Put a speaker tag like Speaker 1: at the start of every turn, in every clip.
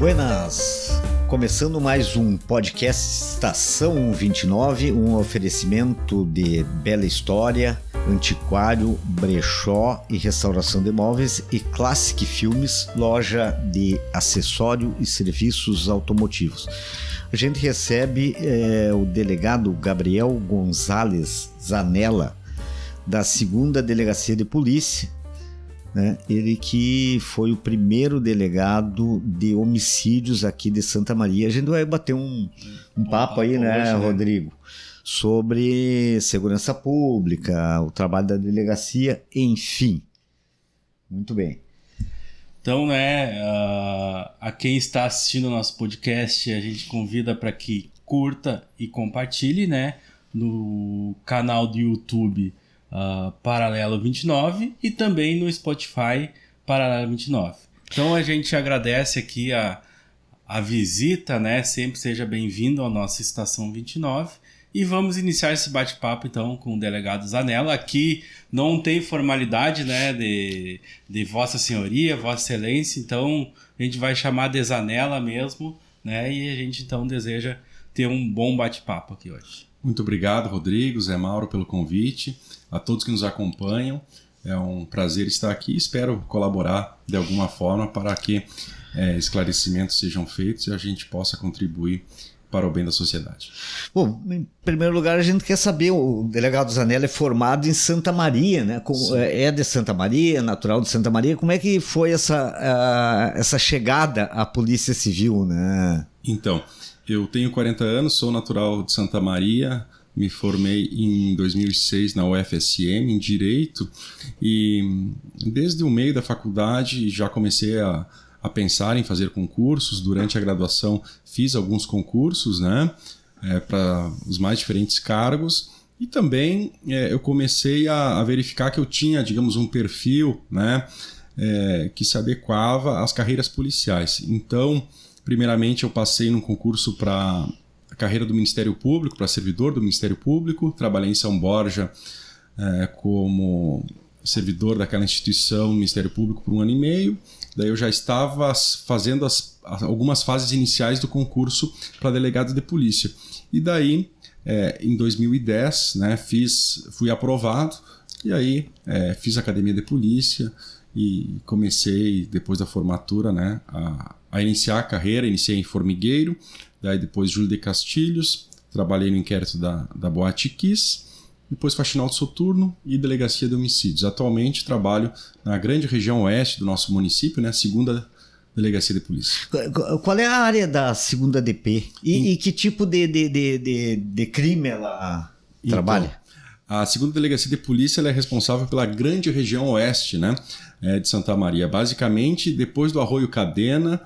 Speaker 1: Buenas! Começando mais um podcast Estação 29, um oferecimento de Bela História, Antiquário, Brechó e Restauração de Imóveis e Classic Filmes, loja de acessório e serviços automotivos. A gente recebe o delegado Gabriel Gonzalez Zanella, da 2ª Delegacia de Polícia, né? Ele que foi o primeiro delegado de homicídios aqui de Santa Maria. A gente vai bater um papo aí, né, Rodrigo, sobre segurança pública, o trabalho da delegacia, enfim. Muito bem.
Speaker 2: Então, né, a quem está assistindo o nosso podcast, a gente convida para que curta e compartilhe, né, no canal do YouTube Paralelo 29 e também no Spotify Paralelo 29. Então a gente agradece aqui a visita, né? Sempre seja bem-vindo à nossa Estação 29 e vamos iniciar esse bate-papo então com o delegado Zanella. Aqui não tem formalidade, né, de Vossa Senhoria, Vossa Excelência, então a gente vai chamar de Zanella mesmo, né? E a gente então deseja ter um bom bate-papo aqui hoje.
Speaker 3: Muito obrigado, Rodrigo, Zé Mauro, pelo convite. A todos que nos acompanham, é um prazer estar aqui. Espero colaborar de alguma forma para que esclarecimentos sejam feitos e a gente possa contribuir para o bem da sociedade. Bom,
Speaker 1: em primeiro lugar, a gente quer saber, o delegado Zanella é formado em Santa Maria, né? É de Santa Maria, natural de Santa Maria. Como é que foi essa chegada à Polícia Civil, né?
Speaker 3: Então, eu tenho 40 anos, sou natural de Santa Maria, me formei em 2006 na UFSM em Direito e desde o meio da faculdade já comecei a pensar em fazer concursos. Durante a graduação fiz alguns concursos, né, para os mais diferentes cargos e também eu comecei a verificar que eu tinha, digamos, um perfil, né, que se adequava às carreiras policiais. Então, primeiramente eu passei num concurso para a carreira do Ministério Público, para servidor do Ministério Público. Trabalhei em São Borja como servidor daquela instituição, Ministério Público, por 1 ano e meio. Daí eu já estava fazendo algumas fases iniciais do concurso para delegado de polícia. E daí, em 2010, né, fui aprovado e aí fiz academia de polícia e comecei, depois da formatura, né, a iniciar a carreira. Iniciei em Formigueiro, daí depois Júlio de Castilhos, trabalhei no inquérito da Boate Kiss, depois Faxinal de Soturno e Delegacia de Homicídios. Atualmente trabalho na grande região oeste do nosso município, né, 2ª Delegacia de Polícia.
Speaker 1: Qual é a área da 2ª DP? E que tipo de crime ela trabalha?
Speaker 3: A 2ª Delegacia de Polícia ela é responsável pela grande região oeste, né, de Santa Maria. Basicamente, depois do Arroio Cadena,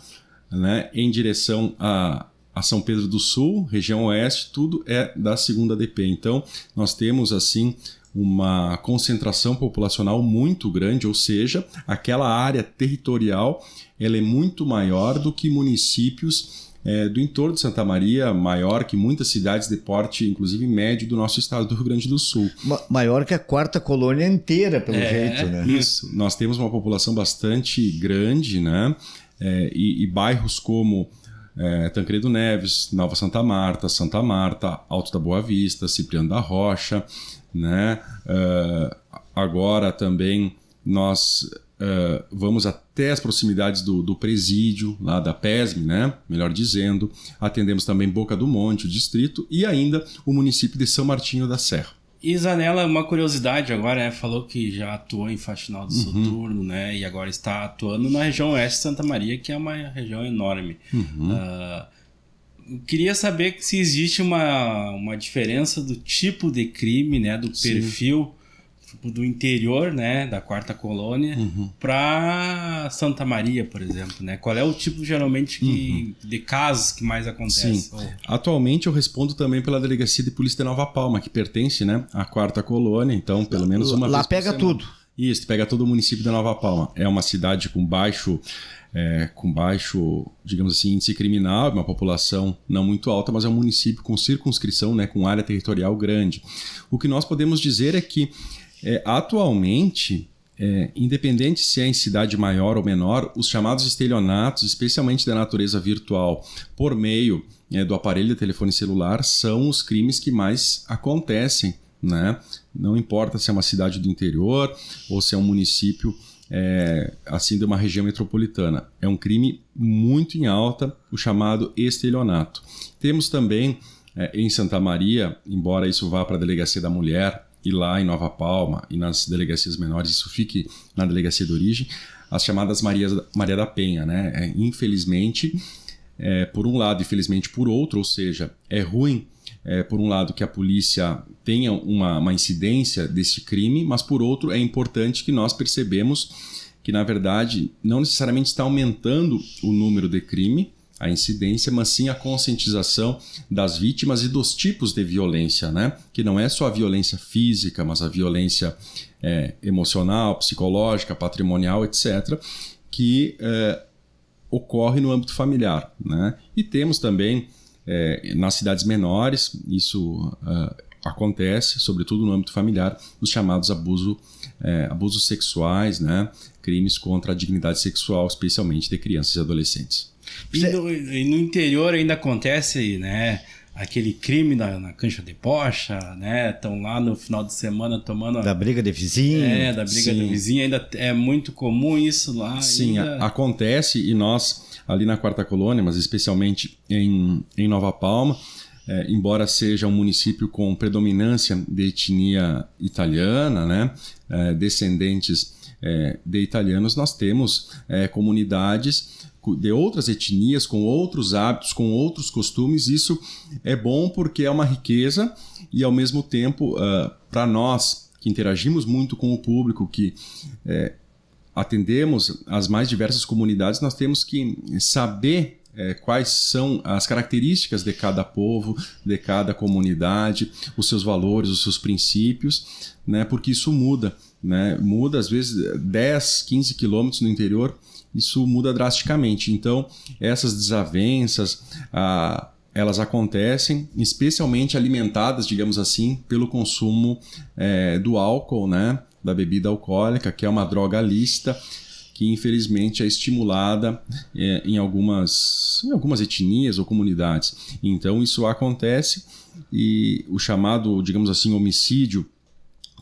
Speaker 3: né, em direção a São Pedro do Sul, região oeste, tudo é da 2ª DP. Então, nós temos assim uma concentração populacional muito grande, ou seja, aquela área territorial ela é muito maior do que municípios do entorno de Santa Maria, maior que muitas cidades de porte, inclusive médio, do nosso estado do Rio Grande do Sul.
Speaker 1: Maior que a 4ª colônia inteira, pelo jeito, né?
Speaker 3: Isso, nós temos uma população bastante grande, né? E bairros como Tancredo Neves, Nova Santa Marta, Alto da Boa Vista, Cipriano da Rocha, né? Agora também nós vamos até as proximidades do presídio, lá da PESM, né? Melhor dizendo. Atendemos também Boca do Monte, o distrito, e ainda o município de São Martinho da Serra.
Speaker 2: E Zanella, uma curiosidade agora, né? Falou que já atuou em Faxinal do Soturno, né? E agora está atuando na região oeste de Santa Maria, que é uma região enorme. Queria saber se existe uma diferença do tipo de crime, né? Do perfil do interior, né? Da 4ª colônia para Santa Maria, por exemplo, né? Qual é o tipo, geralmente, de casos que mais acontece?
Speaker 3: Sim. Atualmente eu respondo também pela Delegacia de Polícia de Nova Palma, que pertence, né, à 4ª colônia, então pelo menos uma
Speaker 1: lá
Speaker 3: vez
Speaker 1: pega tudo.
Speaker 3: Isso, pega todo o município de Nova Palma. É uma cidade com baixo, digamos assim, índice criminal, uma população não muito alta, mas é um município com circunscrição, né, com área territorial grande. O que nós podemos dizer é que atualmente independente se é em cidade maior ou menor, os chamados estelionatos, especialmente da natureza virtual, por meio do aparelho de telefone celular, são os crimes que mais acontecem, né? Não importa se é uma cidade do interior ou se é um município assim de uma região metropolitana. É um crime muito em alta, o chamado estelionato. Temos também em Santa Maria, embora isso vá para a Delegacia da Mulher, e lá em Nova Palma e nas delegacias menores, isso fique na delegacia de origem, as chamadas Maria da Penha, né? Infelizmente, por um lado e felizmente por outro, ou seja, é ruim por um lado que a polícia tenha uma incidência desse crime, mas por outro é importante que nós percebemos que na verdade não necessariamente está aumentando o número de crime, a incidência, mas sim a conscientização das vítimas e dos tipos de violência, né? Que não é só a violência física, mas a violência emocional, psicológica, patrimonial, etc., que ocorre no âmbito familiar, né? E temos também, nas cidades menores, isso acontece, sobretudo no âmbito familiar, os chamados abusos sexuais, né? Crimes contra a dignidade sexual, especialmente de crianças e adolescentes.
Speaker 2: E no interior ainda acontece, né, aquele crime na cancha de bocha, né? Estão lá no final de semana tomando...
Speaker 1: Da briga de vizinho.
Speaker 2: Da briga de vizinho. Ainda é muito comum isso lá.
Speaker 3: Sim, acontece, e nós, ali na Quarta Colônia, mas especialmente em Nova Palma, embora seja um município com predominância de etnia italiana, né? Descendentes de italianos, nós temos comunidades de outras etnias, com outros hábitos, com outros costumes. Isso é bom porque é uma riqueza e, ao mesmo tempo, para nós que interagimos muito com o público, que atendemos as mais diversas comunidades, nós temos que saber quais são as características de cada povo, de cada comunidade, os seus valores, os seus princípios, né? Porque isso muda, né? Muda, às vezes, 10, 15 quilômetros no interior, isso muda drasticamente. Então, essas desavenças, elas acontecem, especialmente alimentadas, digamos assim, pelo consumo do álcool, né? Da bebida alcoólica, que é uma droga lícita, que infelizmente é estimulada em algumas etnias ou comunidades. Então, isso acontece, e o chamado, digamos assim, homicídio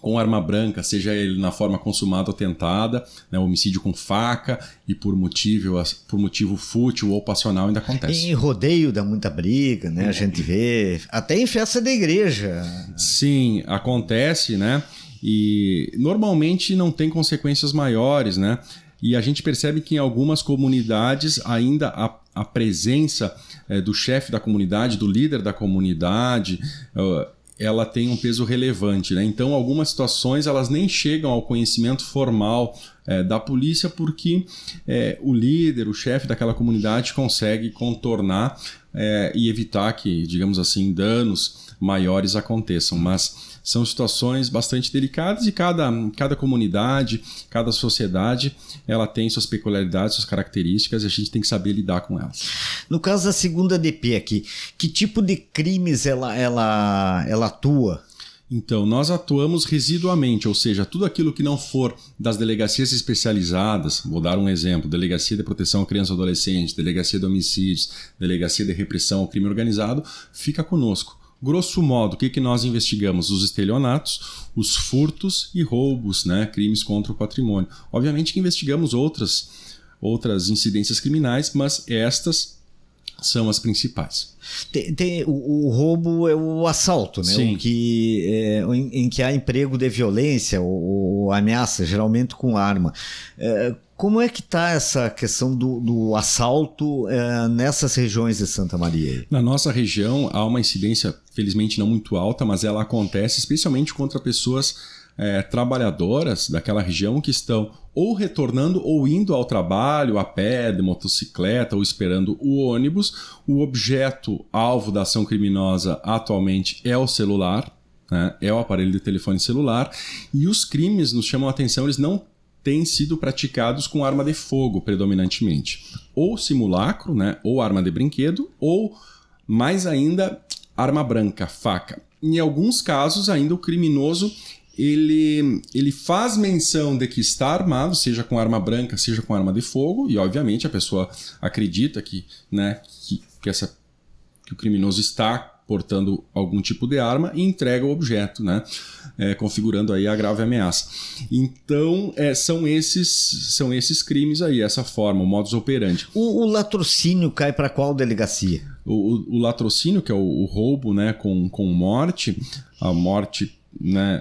Speaker 3: com arma branca, seja ele na forma consumada ou tentada, né, homicídio com faca e por motivo fútil ou passional, ainda acontece.
Speaker 1: Em rodeio dá muita briga, né? A gente vê, até em festa da igreja.
Speaker 3: Sim, acontece, né? E normalmente não tem consequências maiores, né? E a gente percebe que em algumas comunidades ainda a presença do chefe da comunidade, do líder da comunidade, ela tem um peso relevante, né? Então, algumas situações elas nem chegam ao conhecimento formal da polícia, porque o líder, o chefe daquela comunidade consegue contornar e evitar que, digamos assim, danos maiores aconteçam. Mas são situações bastante delicadas, e cada comunidade, cada sociedade, ela tem suas peculiaridades, suas características, e a gente tem que saber lidar com elas.
Speaker 1: No caso da segunda DP aqui, que tipo de crimes ela atua?
Speaker 3: Então, nós atuamos residuamente, ou seja, tudo aquilo que não for das delegacias especializadas, vou dar um exemplo, Delegacia de Proteção à Criança e Adolescente, Delegacia de Homicídios, Delegacia de Repressão ao Crime Organizado, fica conosco. Grosso modo, o que nós investigamos? Os estelionatos, os furtos e roubos, né? Crimes contra o patrimônio. Obviamente que investigamos outras incidências criminais, mas estas são as principais.
Speaker 1: O roubo é o assalto, né?
Speaker 3: Sim.
Speaker 1: Em que há emprego de violência ou ameaça, geralmente com arma. Como é que está essa questão do assalto nessas regiões de Santa Maria?
Speaker 3: Na nossa região há uma incidência, felizmente não muito alta, mas ela acontece especialmente contra pessoas trabalhadoras daquela região que estão ou retornando ou indo ao trabalho a pé, de motocicleta, ou esperando o ônibus. O objeto alvo da ação criminosa atualmente é o celular, né? É o aparelho de telefone celular, e os crimes nos chamam a atenção, eles não têm sido praticados com arma de fogo predominantemente, ou simulacro, né? Ou arma de brinquedo, ou mais ainda arma branca, faca. Em alguns casos ainda o criminoso ele faz menção de que está armado, seja com arma branca, seja com arma de fogo, e obviamente a pessoa acredita que, né, que o criminoso está portando algum tipo de arma e entrega o objeto, né? Configurando aí a grave ameaça. Então, são esses crimes aí, essa forma, o modus operandi.
Speaker 1: O latrocínio cai para qual delegacia?
Speaker 3: O latrocínio, que é o roubo, né, com morte, a morte, né,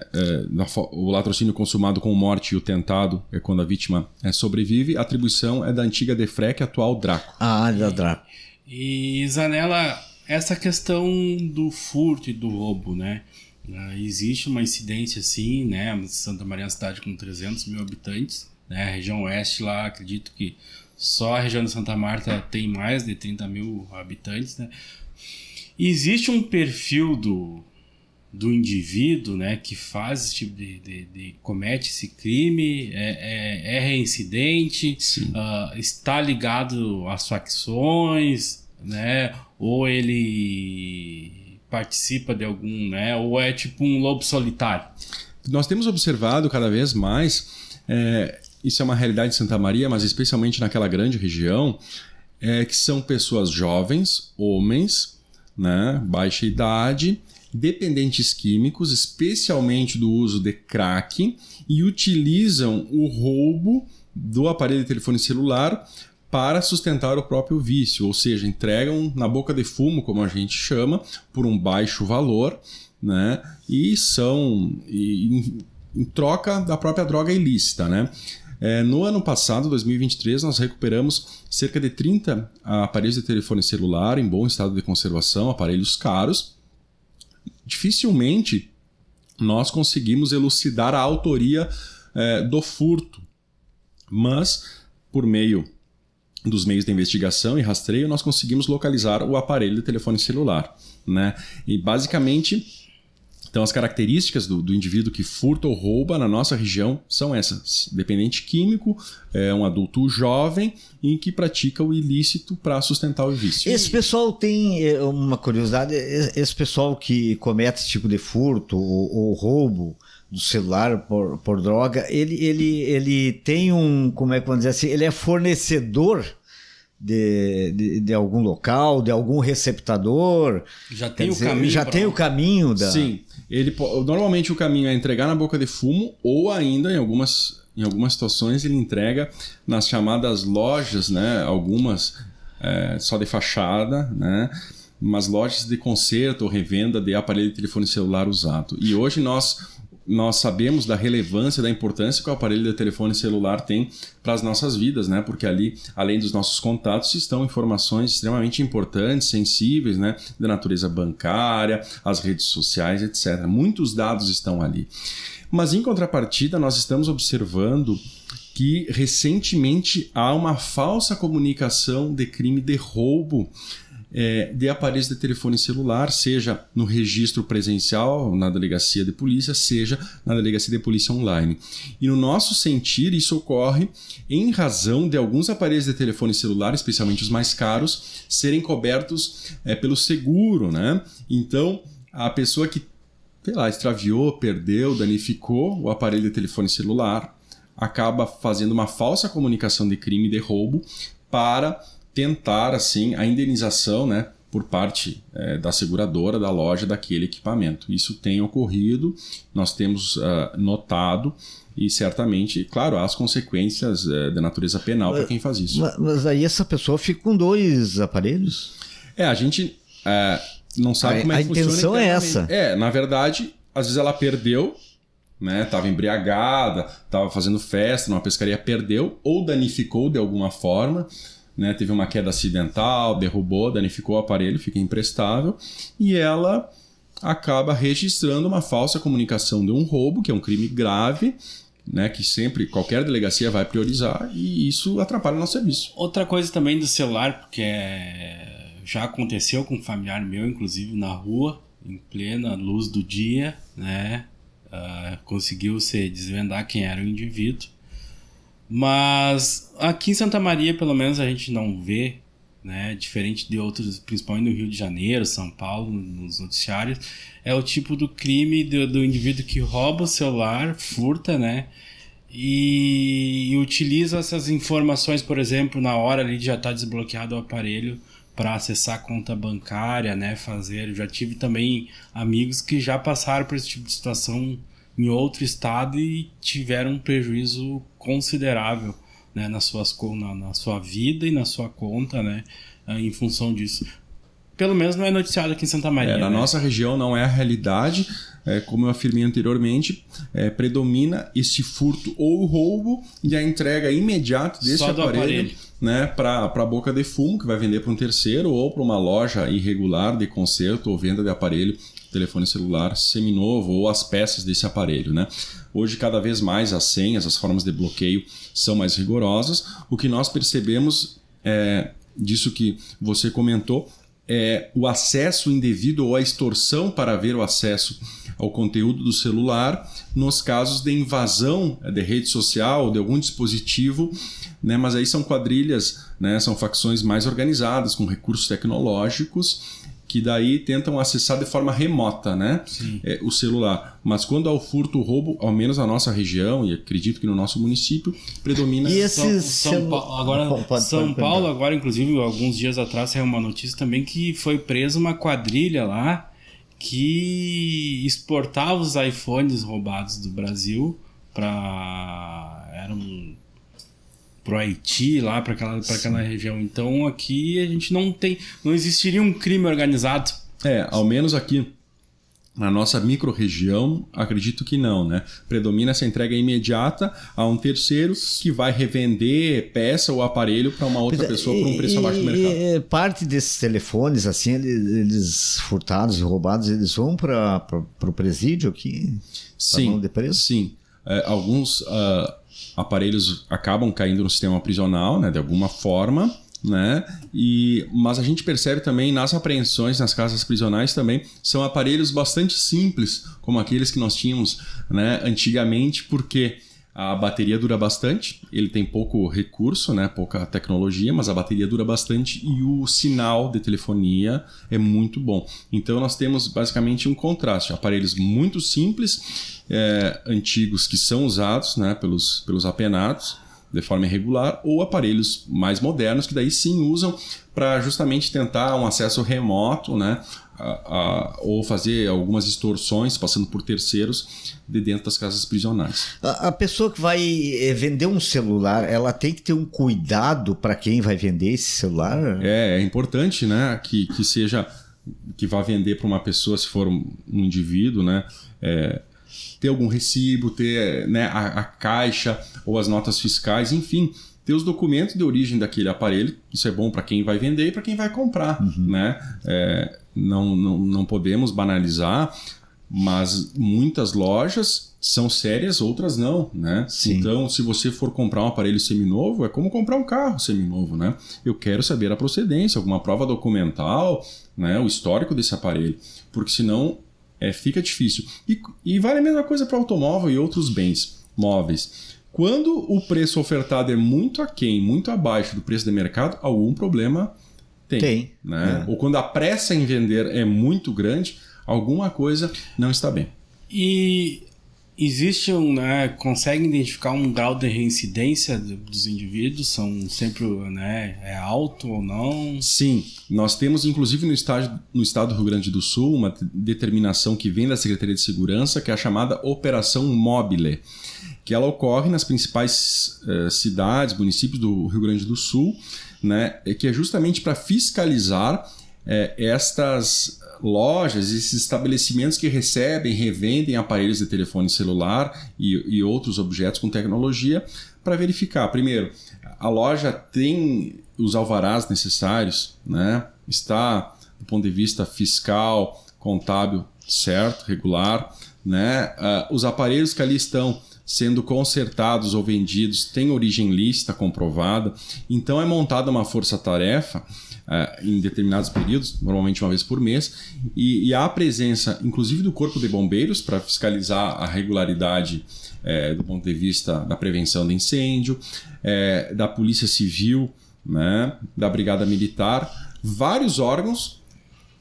Speaker 3: o latrocínio consumado com morte e o tentado é quando a vítima sobrevive, a atribuição é da antiga Defrec, atual Draco.
Speaker 1: Da Draco.
Speaker 2: E Zanella, essa questão do furto e do roubo, né? Existe uma incidência assim, né? Santa Maria é uma cidade com 300 mil habitantes, né? A região oeste lá, acredito que só a região de Santa Marta tem mais de 30 mil habitantes, né? Existe um perfil do indivíduo, né, que faz esse tipo de comete esse crime, é reincidente, está ligado às facções, né, ou ele participa de algum, né, ou é tipo um lobo solitário.
Speaker 3: Nós temos observado cada vez mais, isso é uma realidade de Santa Maria, mas especialmente naquela grande região, que são pessoas jovens, homens, né, baixa idade, dependentes químicos, especialmente do uso de crack, e utilizam o roubo do aparelho de telefone celular para sustentar o próprio vício, ou seja, entregam na boca de fumo, como a gente chama, por um baixo valor, né? E são em troca da própria droga ilícita, né? No ano passado, 2023, nós recuperamos cerca de 30 aparelhos de telefone celular em bom estado de conservação, aparelhos caros. Dificilmente nós conseguimos elucidar a autoria do furto, mas por meio dos meios de investigação e rastreio nós conseguimos localizar o aparelho de telefone celular, né? E basicamente, então, as características do indivíduo que furta ou rouba na nossa região são essas: dependente químico, um adulto jovem e que pratica o ilícito para sustentar o vício.
Speaker 1: Esse pessoal tem uma curiosidade, esse pessoal que comete esse tipo de furto ou roubo do celular por droga, ele tem como é que vamos dizer assim, ele é fornecedor de algum local, de algum receptador.
Speaker 2: Já tem o caminho.
Speaker 1: Já tem o caminho da...
Speaker 3: Sim. Normalmente o caminho é entregar na boca de fumo, ou ainda em algumas situações ele entrega nas chamadas lojas, né? Algumas só de fachada, né? Mas lojas de conserto ou revenda de aparelho de telefone celular usado. E hoje nós sabemos da relevância, da importância que o aparelho de telefone celular tem para as nossas vidas, né? Porque ali, além dos nossos contatos, estão informações extremamente importantes, sensíveis, né? Da natureza bancária, as redes sociais, etc. Muitos dados estão ali. Mas, em contrapartida, nós estamos observando que, recentemente, há uma falsa comunicação de crime de roubo de aparelhos de telefone celular, seja no registro presencial, na delegacia de polícia, seja na delegacia de polícia online. E no nosso sentir, isso ocorre em razão de alguns aparelhos de telefone celular, especialmente os mais caros, serem cobertos pelo seguro, né? Então, a pessoa que, extraviou, perdeu, danificou o aparelho de telefone celular, acaba fazendo uma falsa comunicação de crime de roubo para tentar, assim, a indenização, né, por parte da seguradora, da loja, daquele equipamento. Isso tem ocorrido, nós temos notado, e certamente, claro, há as consequências de natureza penal para quem faz isso.
Speaker 1: Mas aí essa pessoa fica com 2 aparelhos?
Speaker 3: A gente não sabe como é que funciona. A
Speaker 1: intenção é essa.
Speaker 3: Na verdade, às vezes ela perdeu, né? Estava embriagada, estava fazendo festa numa pescaria, perdeu ou danificou de alguma forma, né? Teve uma queda acidental, derrubou, danificou o aparelho, fica imprestável, e ela acaba registrando uma falsa comunicação de um roubo, que é um crime grave, né? Que sempre qualquer delegacia vai priorizar, e isso atrapalha o nosso serviço.
Speaker 2: Outra coisa também do celular, porque já aconteceu com um familiar meu, inclusive na rua, em plena luz do dia, né? Conseguiu se desvendar quem era o indivíduo. Mas aqui em Santa Maria, pelo menos, a gente não vê né? Diferente de outros, principalmente no Rio de Janeiro, São Paulo, nos noticiários, é o tipo do crime do indivíduo que rouba o celular, furta, né? E utiliza essas informações, por exemplo, na hora ali de já estar desbloqueado o aparelho para acessar a conta bancária, né? Já tive também amigos que já passaram por esse tipo de situação em outro estado e tiveram um prejuízo considerável, né, na sua vida e na sua conta, né, em função disso. Pelo menos não é noticiado aqui em Santa Maria.
Speaker 3: Na nossa região não é a realidade. Como eu afirmei anteriormente, predomina esse furto ou roubo e a entrega imediata desse aparelho. Né, para a boca de fumo, que vai vender para um terceiro ou para uma loja irregular de conserto ou venda de aparelho, telefone celular seminovo ou as peças desse aparelho, né? Hoje, cada vez mais, as senhas, as formas de bloqueio são mais rigorosas. O que nós percebemos disso que você comentou é o acesso indevido ou a extorsão para ver o acesso ao conteúdo do celular nos casos de invasão de rede social ou de algum dispositivo, né? Mas aí são quadrilhas, né? São facções mais organizadas, com recursos tecnológicos, que daí tentam acessar de forma remota, né? O celular. Mas quando há o furto, o roubo, ao menos na nossa região, e acredito que no nosso município, predomina...
Speaker 1: E
Speaker 2: São Paulo, agora, inclusive, alguns dias atrás, saiu uma notícia também que foi presa uma quadrilha lá que exportava os iPhones roubados do Brasil pro Haiti, lá para aquela região. Então aqui a gente não existiria um crime organizado.
Speaker 3: Ao menos aqui na nossa micro-região, acredito que não, né? Predomina essa entrega imediata a um terceiro que vai revender peça ou aparelho para uma outra pessoa por um preço abaixo do mercado.
Speaker 1: Parte desses telefones, assim, eles furtados e roubados, eles vão para o presídio aqui?
Speaker 3: Sim,
Speaker 1: de preso?
Speaker 3: sim. Alguns aparelhos acabam caindo no sistema prisional, né, de alguma forma, né? Mas a gente percebe também nas apreensões nas casas prisionais também são aparelhos bastante simples, como aqueles que nós tínhamos, né, antigamente, porque a bateria dura bastante, ele tem pouco recurso, né, pouca tecnologia, mas a bateria dura bastante e o sinal de telefonia é muito bom. Então nós temos basicamente um contraste, aparelhos muito simples, antigos que são usados, né, pelos apenados de forma irregular, ou aparelhos mais modernos que daí sim usam para justamente tentar um acesso remoto, né, ou fazer algumas extorsões passando por terceiros de dentro das casas prisionais.
Speaker 1: A pessoa que vai vender um celular, ela tem que ter um cuidado para quem vai vender esse celular?
Speaker 3: É importante, né, que vá vender para uma pessoa, se for um indivíduo, né, ter algum recibo, ter, né, a caixa ou as notas fiscais, enfim, ter os documentos de origem daquele aparelho. Isso é bom para quem vai vender e para quem vai comprar. Né? Não podemos banalizar, mas muitas lojas são sérias, outras não. Né? Então, se você for comprar um aparelho seminovo, é como comprar um carro seminovo. Né? Eu quero saber a procedência, alguma prova documental, né, o histórico desse aparelho, porque senão fica difícil. E vale a mesma coisa para automóvel e outros bens móveis. Quando o preço ofertado é muito aquém, muito abaixo do preço de mercado, algum problema tem. Né? Ou quando a pressa em vender é muito grande, alguma coisa não está bem.
Speaker 2: E existe consegue identificar um grau de reincidência dos indivíduos? São sempre, né, alto ou não?
Speaker 3: Sim, nós temos inclusive no estado do Rio Grande do Sul uma determinação que vem da Secretaria de Segurança, que é a chamada Operação Mobile, que ela ocorre nas principais cidades, municípios do Rio Grande do Sul, né, que é justamente para fiscalizar estas lojas, esses estabelecimentos que recebem, revendem aparelhos de telefone celular e outros objetos com tecnologia, para verificar, primeiro, a loja tem os alvarás necessários, né? Está do ponto de vista fiscal, contábil, certo, regular, né? Os aparelhos que ali estão sendo consertados ou vendidos têm origem lícita comprovada, então é montada uma força-tarefa em determinados períodos, normalmente uma vez por mês, e há a presença inclusive do Corpo de Bombeiros para fiscalizar a regularidade do ponto de vista da prevenção de incêndio, da Polícia Civil, né, da Brigada Militar, vários órgãos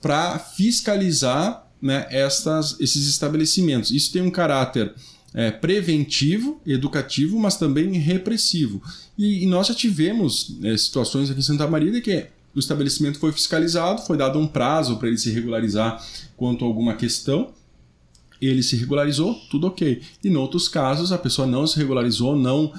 Speaker 3: para fiscalizar, né, esses estabelecimentos. Isso tem um caráter preventivo, educativo, mas também repressivo. E nós já tivemos situações aqui em Santa Maria de que o estabelecimento foi fiscalizado, foi dado um prazo para ele se regularizar quanto a alguma questão, ele se regularizou, tudo ok. E em outros casos a pessoa não se regularizou, não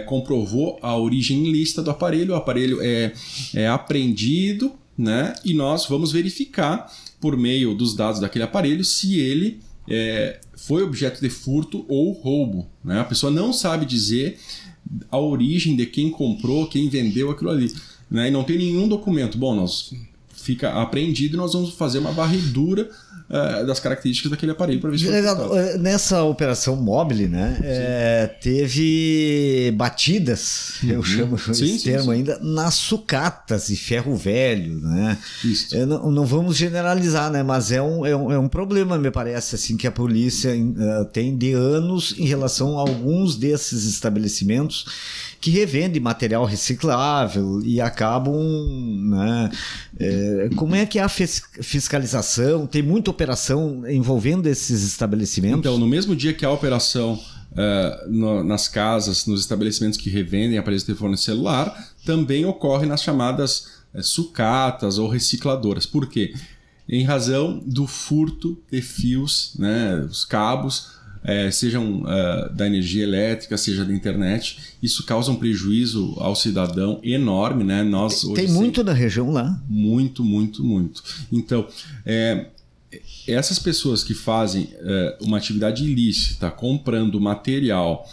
Speaker 3: comprovou a origem ilícita do aparelho, o aparelho é apreendido, né, e nós vamos verificar por meio dos dados daquele aparelho se ele foi objeto de furto ou roubo, né? A pessoa não sabe dizer a origem de quem comprou, quem vendeu aquilo ali, né? E não tem nenhum documento. Bom, nós fica apreendido e nós vamos fazer uma varredura das características daquele aparelho para ver se foi
Speaker 1: nessa operação Mobile, né, teve batidas, eu chamo esse termo ainda, nas sucatas e ferro velho, né? Não vamos generalizar, né, mas é um problema, me parece, assim, que a polícia tem de anos em relação a alguns desses estabelecimentos que revendem material reciclável e acabam, né, como é que é a fiscalização? Tem muita operação envolvendo esses estabelecimentos?
Speaker 3: Então, no mesmo dia que a operação nas casas, nos estabelecimentos que revendem aparelhos de telefone celular, também ocorre nas chamadas sucatas ou recicladoras. Por quê? Em razão do furto de fios, né, os cabos, sejam da energia elétrica, seja da internet, isso causa um prejuízo ao cidadão enorme, né? Nós hoje
Speaker 1: tem muito na região lá?
Speaker 3: Muito, muito, muito. Então, essas pessoas que fazem uma atividade ilícita, comprando material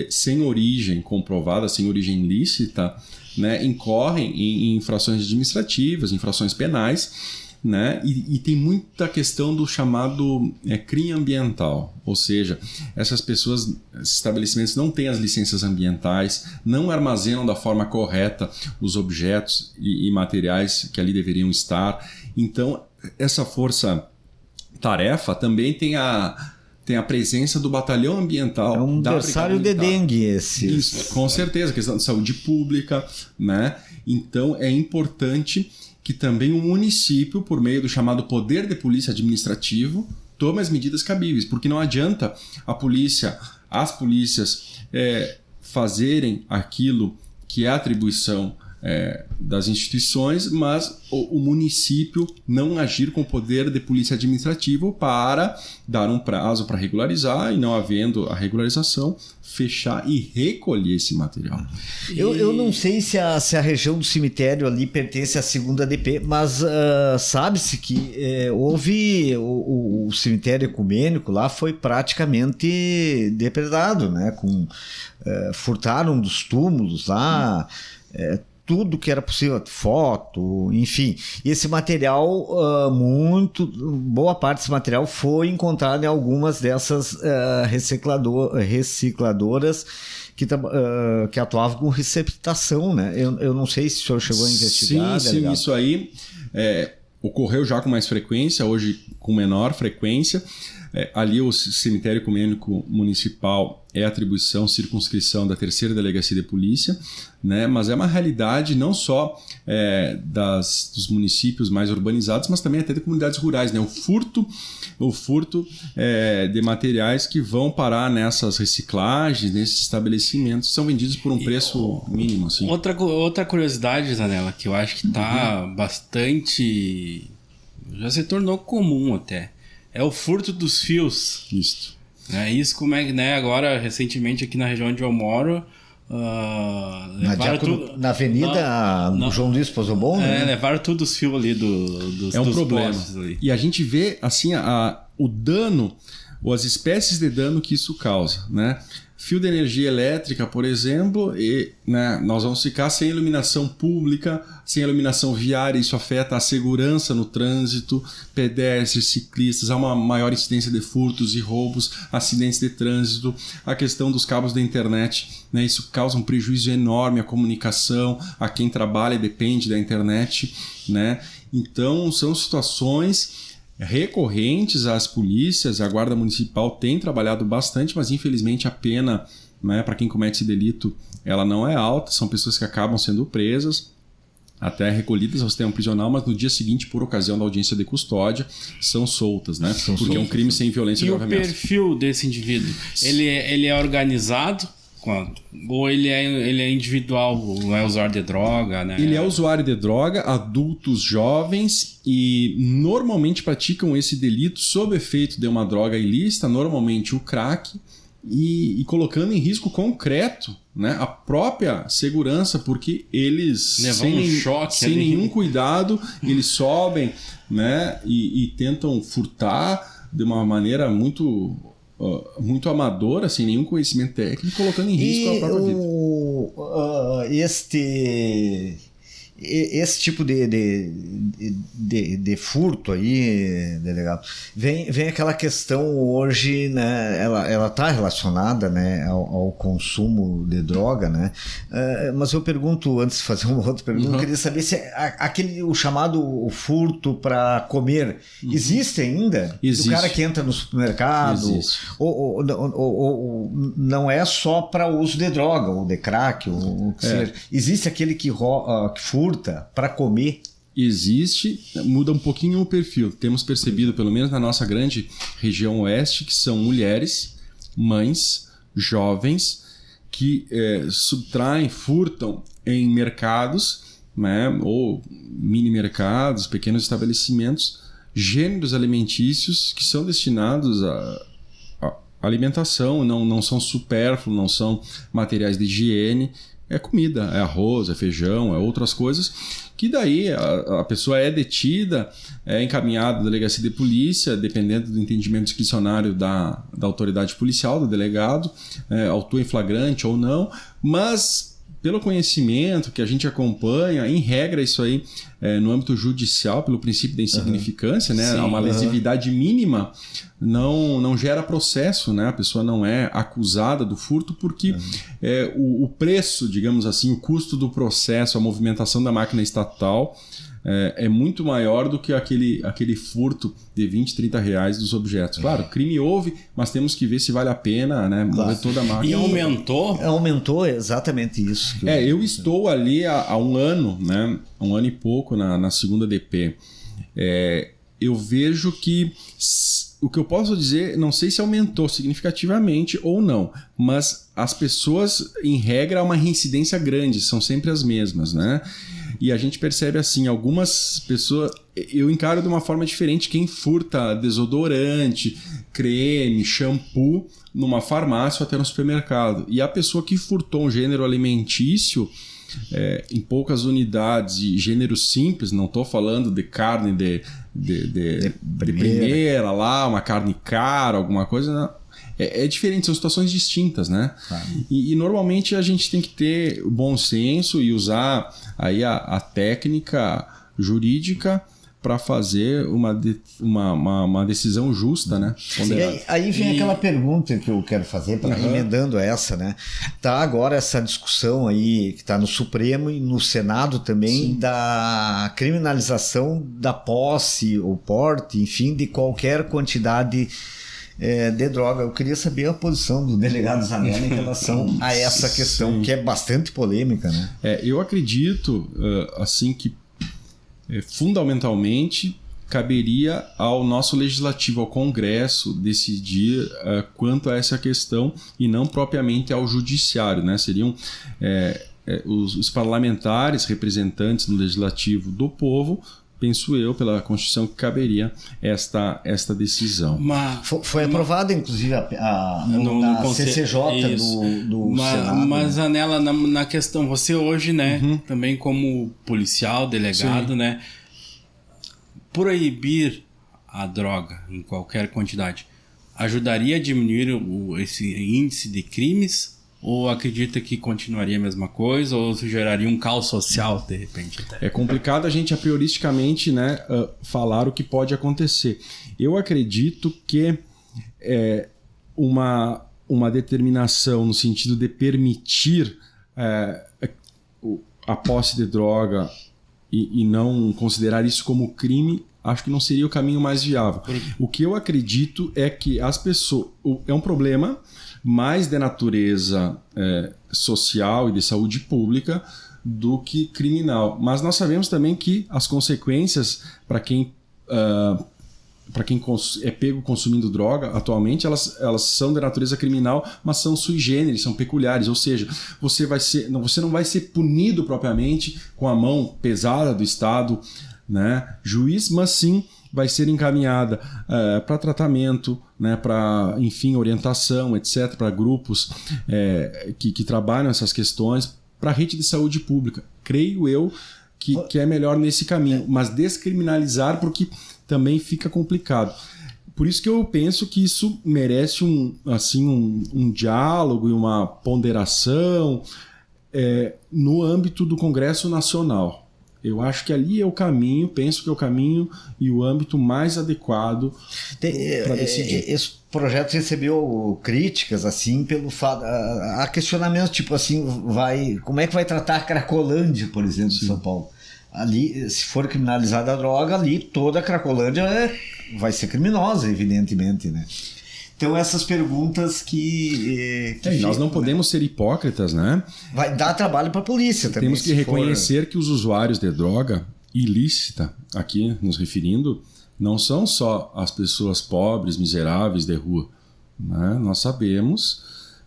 Speaker 3: sem origem comprovada, sem origem lícita, né, incorrem em infrações administrativas, infrações penais, né? E tem muita questão do chamado crime ambiental, ou seja, essas pessoas, esses estabelecimentos não têm as licenças ambientais, não armazenam da forma correta os objetos e materiais que ali deveriam estar. Então, essa força-tarefa também tem a presença do batalhão ambiental.
Speaker 1: É um berçário de dengue esse.
Speaker 3: Isso, com certeza, questão de saúde pública, né? Então, é importante que também o município, por meio do chamado poder de polícia administrativo, tome as medidas cabíveis, porque não adianta as polícias fazerem aquilo que é a atribuição das instituições, mas o município não agir com o poder de polícia administrativo para dar um prazo para regularizar e, não havendo a regularização, fechar e recolher esse material.
Speaker 1: Eu não sei se a região do cemitério ali pertence à 2ª DP, mas sabe-se que houve o cemitério ecumênico lá foi praticamente depredado, né? Furtaram dos túmulos lá, tudo que era possível, foto, enfim. E esse material, boa parte desse material foi encontrado em algumas dessas recicladoras que atuavam com receptação, né? Eu não sei se o senhor chegou a investigar.
Speaker 3: Sim, isso aí ocorreu já com mais frequência, hoje com menor frequência. Ali o cemitério ecumênico municipal é atribuição, circunscrição da 3ª Delegacia de Polícia, né? Mas é uma realidade não só dos municípios mais urbanizados, mas também até de comunidades rurais, né? O furto de materiais que vão parar nessas reciclagens, nesses estabelecimentos, são vendidos por um preço mínimo. Assim.
Speaker 2: Outra curiosidade, Zanella, que eu acho que está bastante... já se tornou comum até. É o furto dos fios. Isso como é que, né, agora, recentemente, aqui na região onde eu moro,
Speaker 1: na avenida João Luiz Pozobon, né?
Speaker 2: Levaram tudo os fios ali dos
Speaker 3: problema.
Speaker 2: postes ali.
Speaker 3: E a gente vê, assim, o dano, ou as espécies de dano que isso causa, né? Fio de energia elétrica, por exemplo, né, nós vamos ficar sem iluminação pública, sem iluminação viária, isso afeta a segurança no trânsito, pedestres, ciclistas, há uma maior incidência de furtos e roubos, acidentes de trânsito, a questão dos cabos da internet, né, isso causa um prejuízo enorme à comunicação, a quem trabalha e depende da internet, né? Então são situações recorrentes às polícias, a Guarda Municipal tem trabalhado bastante, mas infelizmente a pena né, para quem comete esse delito, ela não é alta, são pessoas que acabam sendo presas, até recolhidas ao sistema prisional, mas no dia seguinte, por ocasião da audiência de custódia, são soltas, né? Porque é um crime sem violência
Speaker 2: e
Speaker 3: e
Speaker 2: o perfil desse indivíduo? Ele é organizado? Ou ele é individual, não é usuário de droga, né?
Speaker 3: Ele é usuário de droga, adultos jovens, e normalmente praticam esse delito sob efeito de uma droga ilícita, normalmente o crack, e colocando em risco concreto, né, a própria segurança, porque eles, sem nenhum cuidado, eles sobem, né, e tentam furtar de uma maneira muito amadora, sem nenhum conhecimento técnico, colocando em risco a própria vida.
Speaker 1: Esse tipo de furto aí, delegado, vem aquela questão hoje, né? Ela está relacionada, né, ao consumo de droga, né? Mas eu pergunto, antes de fazer uma outra pergunta, eu queria saber se o chamado furto para comer existe ainda?
Speaker 3: Existe.
Speaker 1: O cara que entra no supermercado, ou não é só para uso de droga, ou de crack, ou o que seja. Existe aquele que furta para comer?
Speaker 3: Existe, muda um pouquinho o perfil. Temos percebido, pelo menos na nossa grande região oeste, que são mulheres, mães, jovens, que subtraem, furtam em mercados, né, ou mini mercados, pequenos estabelecimentos, gêneros alimentícios que são destinados a alimentação, não são supérfluos, não são materiais de higiene. É comida, é arroz, é feijão, é outras coisas, que daí a pessoa é detida, é encaminhada à delegacia de polícia, dependendo do entendimento discricionário da autoridade policial, do delegado, autua em flagrante ou não, mas pelo conhecimento que a gente acompanha, em regra isso aí no âmbito judicial, pelo princípio da insignificância, né?
Speaker 1: Sim,
Speaker 3: uma lesividade mínima não gera processo, né? A pessoa não é acusada do furto porque o preço, digamos assim, o custo do processo, a movimentação da máquina estatal é muito maior do que aquele furto de 20, 30 reais dos objetos. Claro, crime houve, mas temos que ver se vale a pena, né, mover toda a máquina.
Speaker 2: E aumentou?
Speaker 1: Aumentou exatamente isso.
Speaker 3: Eu estou ali há um ano, né, um ano e pouco na segunda DP. Eu vejo que o que eu posso dizer, não sei se aumentou significativamente ou não, mas as pessoas, em regra, há uma reincidência grande, são sempre as mesmas, né? E a gente percebe assim, algumas pessoas, eu encaro de uma forma diferente quem furta desodorante, creme, shampoo numa farmácia ou até no supermercado. E a pessoa que furtou um gênero alimentício em poucas unidades e gênero simples, não estou falando de carne de primeira lá, uma carne cara, alguma coisa, não. É diferente, são situações distintas, né?
Speaker 1: Claro.
Speaker 3: E normalmente a gente tem que ter o bom senso e usar aí a técnica jurídica para fazer uma decisão justa, né?
Speaker 1: Aí vem aquela pergunta que eu quero fazer, emendando essa, né? Tá agora essa discussão aí que está no Supremo e no Senado também. Sim. Da criminalização da posse ou porte, enfim, de qualquer quantidade de droga. Eu queria saber a posição do delegado Zanella em relação a essa questão. Sim. Que é bastante polêmica, né?
Speaker 3: Eu acredito assim que fundamentalmente caberia ao nosso legislativo, ao Congresso, decidir quanto a essa questão e não propriamente ao judiciário, né? Seriam os parlamentares, representantes no legislativo do povo, penso eu, pela Constituição, que caberia esta decisão.
Speaker 1: Foi aprovada, inclusive, no CCJ do Senado.
Speaker 2: Mas, Zanella, na questão, você hoje, né, também como policial, delegado, sim, né, proibir a droga em qualquer quantidade ajudaria a diminuir esse índice de crimes? Ou acredita que continuaria a mesma coisa? Ou geraria um caos social, de repente? Até?
Speaker 3: É complicado a gente, a prioristicamente, né, falar o que pode acontecer. Eu acredito que uma determinação no sentido de permitir a posse de droga e não considerar isso como crime, acho que não seria o caminho mais viável. O que eu acredito é que as pessoas... É um problema... mais de natureza social e de saúde pública do que criminal. Mas nós sabemos também que as consequências para quem é pego consumindo droga atualmente, elas são de natureza criminal, mas são sui generis, são peculiares, ou seja, você não vai ser punido propriamente com a mão pesada do Estado, né, juiz, mas sim vai ser encaminhada para tratamento, né, para, enfim, orientação, etc., para grupos que trabalham essas questões, para a rede de saúde pública. Creio eu que é melhor nesse caminho, mas descriminalizar porque também fica complicado. Por isso que eu penso que isso merece um diálogo e uma ponderação no âmbito do Congresso Nacional. Eu acho que ali é o caminho, penso que é o caminho e o âmbito mais adequado para decidir.
Speaker 1: Esse projeto recebeu críticas, assim, pelo fato... Há questionamentos, tipo assim, como é que vai tratar a Cracolândia, por exemplo, de São Paulo? Ali, se for criminalizada a droga, ali toda a Cracolândia vai ser criminosa, evidentemente, né? Então essas perguntas que
Speaker 3: nós não podemos ser hipócritas, né?
Speaker 1: Vai dar trabalho para a polícia também.
Speaker 3: Temos que reconhecer que os usuários de droga ilícita, aqui nos referindo, não são só as pessoas pobres, miseráveis de rua, né? Nós sabemos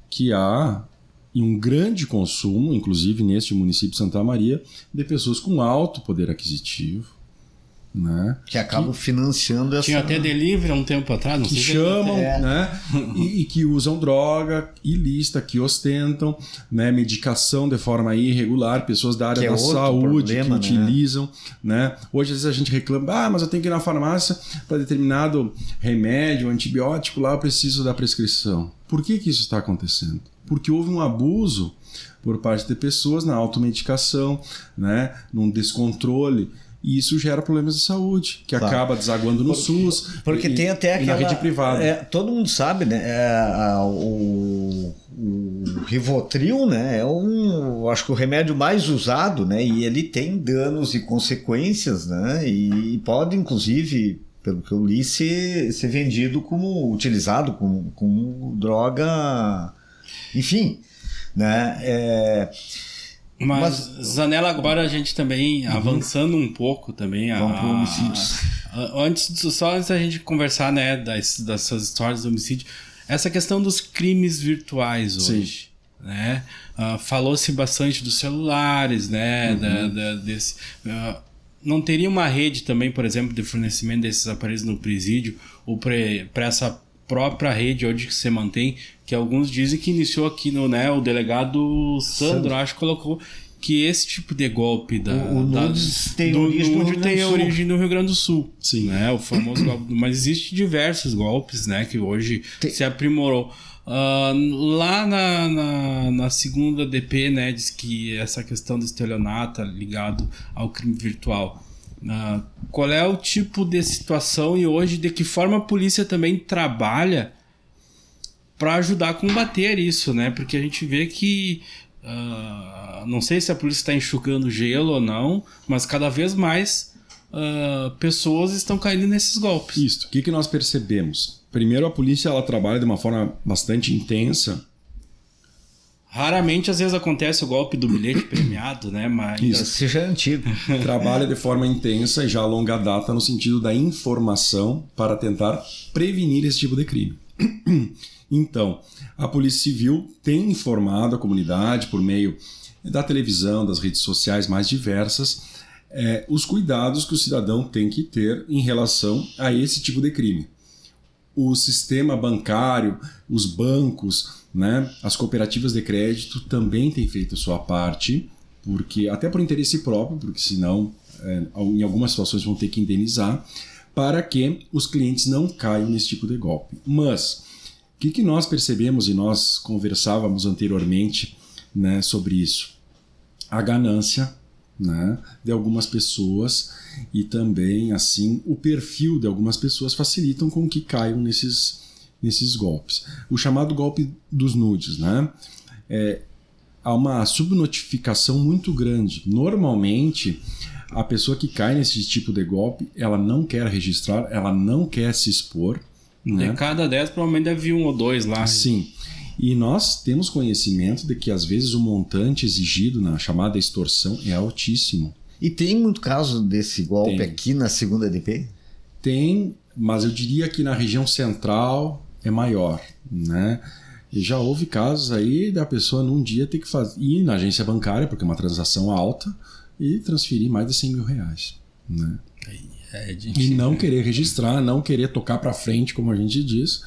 Speaker 3: que há um grande consumo, inclusive neste município de Santa Maria, de pessoas com alto poder aquisitivo, né?
Speaker 1: Que acabam financiando essa...
Speaker 2: Tinha até delivery há um tempo atrás, não sei
Speaker 3: que chamam, né? E que usam droga ilícita, que ostentam, né? Medicação de forma irregular, pessoas da área da saúde problema, que utilizam, né? Hoje às vezes a gente reclama, mas eu tenho que ir na farmácia para determinado remédio, antibiótico, lá eu preciso da prescrição. Por que isso está acontecendo? Porque houve um abuso por parte de pessoas na automedicação, né? Num descontrole. E isso gera problemas de saúde, que acaba desaguando no SUS.
Speaker 1: Porque tem até aquela...
Speaker 3: na rede privada.
Speaker 1: Todo mundo sabe, né? O Rivotril, né? Acho que o remédio mais usado, né? E ele tem danos e consequências, né? E pode, inclusive, pelo que eu li, ser vendido utilizado como droga, enfim, né?
Speaker 2: Mas Zanella, agora a gente também, avançando um pouco também...
Speaker 1: Vamos para o homicídio.
Speaker 2: Antes da gente conversar, né, dessas histórias do homicídio, essa questão dos crimes virtuais hoje, né? Falou-se bastante dos celulares, né? Não teria uma rede também, por exemplo, de fornecimento desses aparelhos no presídio, ou para essa própria rede onde você mantém, que alguns dizem que iniciou aqui o delegado Sandro, acho que colocou que esse tipo de golpe do Nudes tem origem no Rio Grande do Sul.
Speaker 3: Sim.
Speaker 2: Né? O famoso golpe. Mas existem diversos golpes, né, que hoje se aprimorou. Lá na segunda DP, né, diz que essa questão do estelionato ligado ao crime virtual. Qual é o tipo de situação e hoje de que forma a polícia também trabalha para ajudar a combater isso, né? Porque a gente vê que não sei se a polícia está enxugando gelo ou não, mas cada vez mais pessoas estão caindo nesses golpes.
Speaker 3: Isso. O que nós percebemos? Primeiro, a polícia ela trabalha de uma forma bastante intensa.
Speaker 2: Raramente, às vezes, acontece o golpe do bilhete premiado, né? Mas
Speaker 1: isso já é antigo.
Speaker 3: Trabalha de forma intensa e já a longa data no sentido da informação para tentar prevenir esse tipo de crime. Então, a Polícia Civil tem informado a comunidade por meio da televisão, das redes sociais mais diversas, os cuidados que o cidadão tem que ter em relação a esse tipo de crime. O sistema bancário, os bancos, né, as cooperativas de crédito também têm feito a sua parte, porque até por interesse próprio, porque senão em algumas situações vão ter que indenizar, para que os clientes não caiam nesse tipo de golpe. Mas o que nós percebemos e nós conversávamos anteriormente, né, sobre isso? A ganância, né, de algumas pessoas e também assim o perfil de algumas pessoas facilitam com que caiam nesses golpes. O chamado golpe dos nudes, né? Há uma subnotificação muito grande. Normalmente, a pessoa que cai nesse tipo de golpe, ela não quer registrar, ela não quer se expor.
Speaker 2: De cada 10, provavelmente deve vir 1 ou 2 lá.
Speaker 3: Sim. E nós temos conhecimento de que às vezes o montante exigido na chamada extorsão é altíssimo.
Speaker 1: E tem muito caso desse golpe
Speaker 3: Tem.
Speaker 1: aqui na 2ª DP?
Speaker 3: Tem, mas eu diria que na região central é maior, né? E já houve casos aí da pessoa num dia ter que ir na agência bancária, porque é uma transação alta, e transferir mais de 100 mil reais, né? E não querer registrar, não querer tocar para frente, como a gente diz.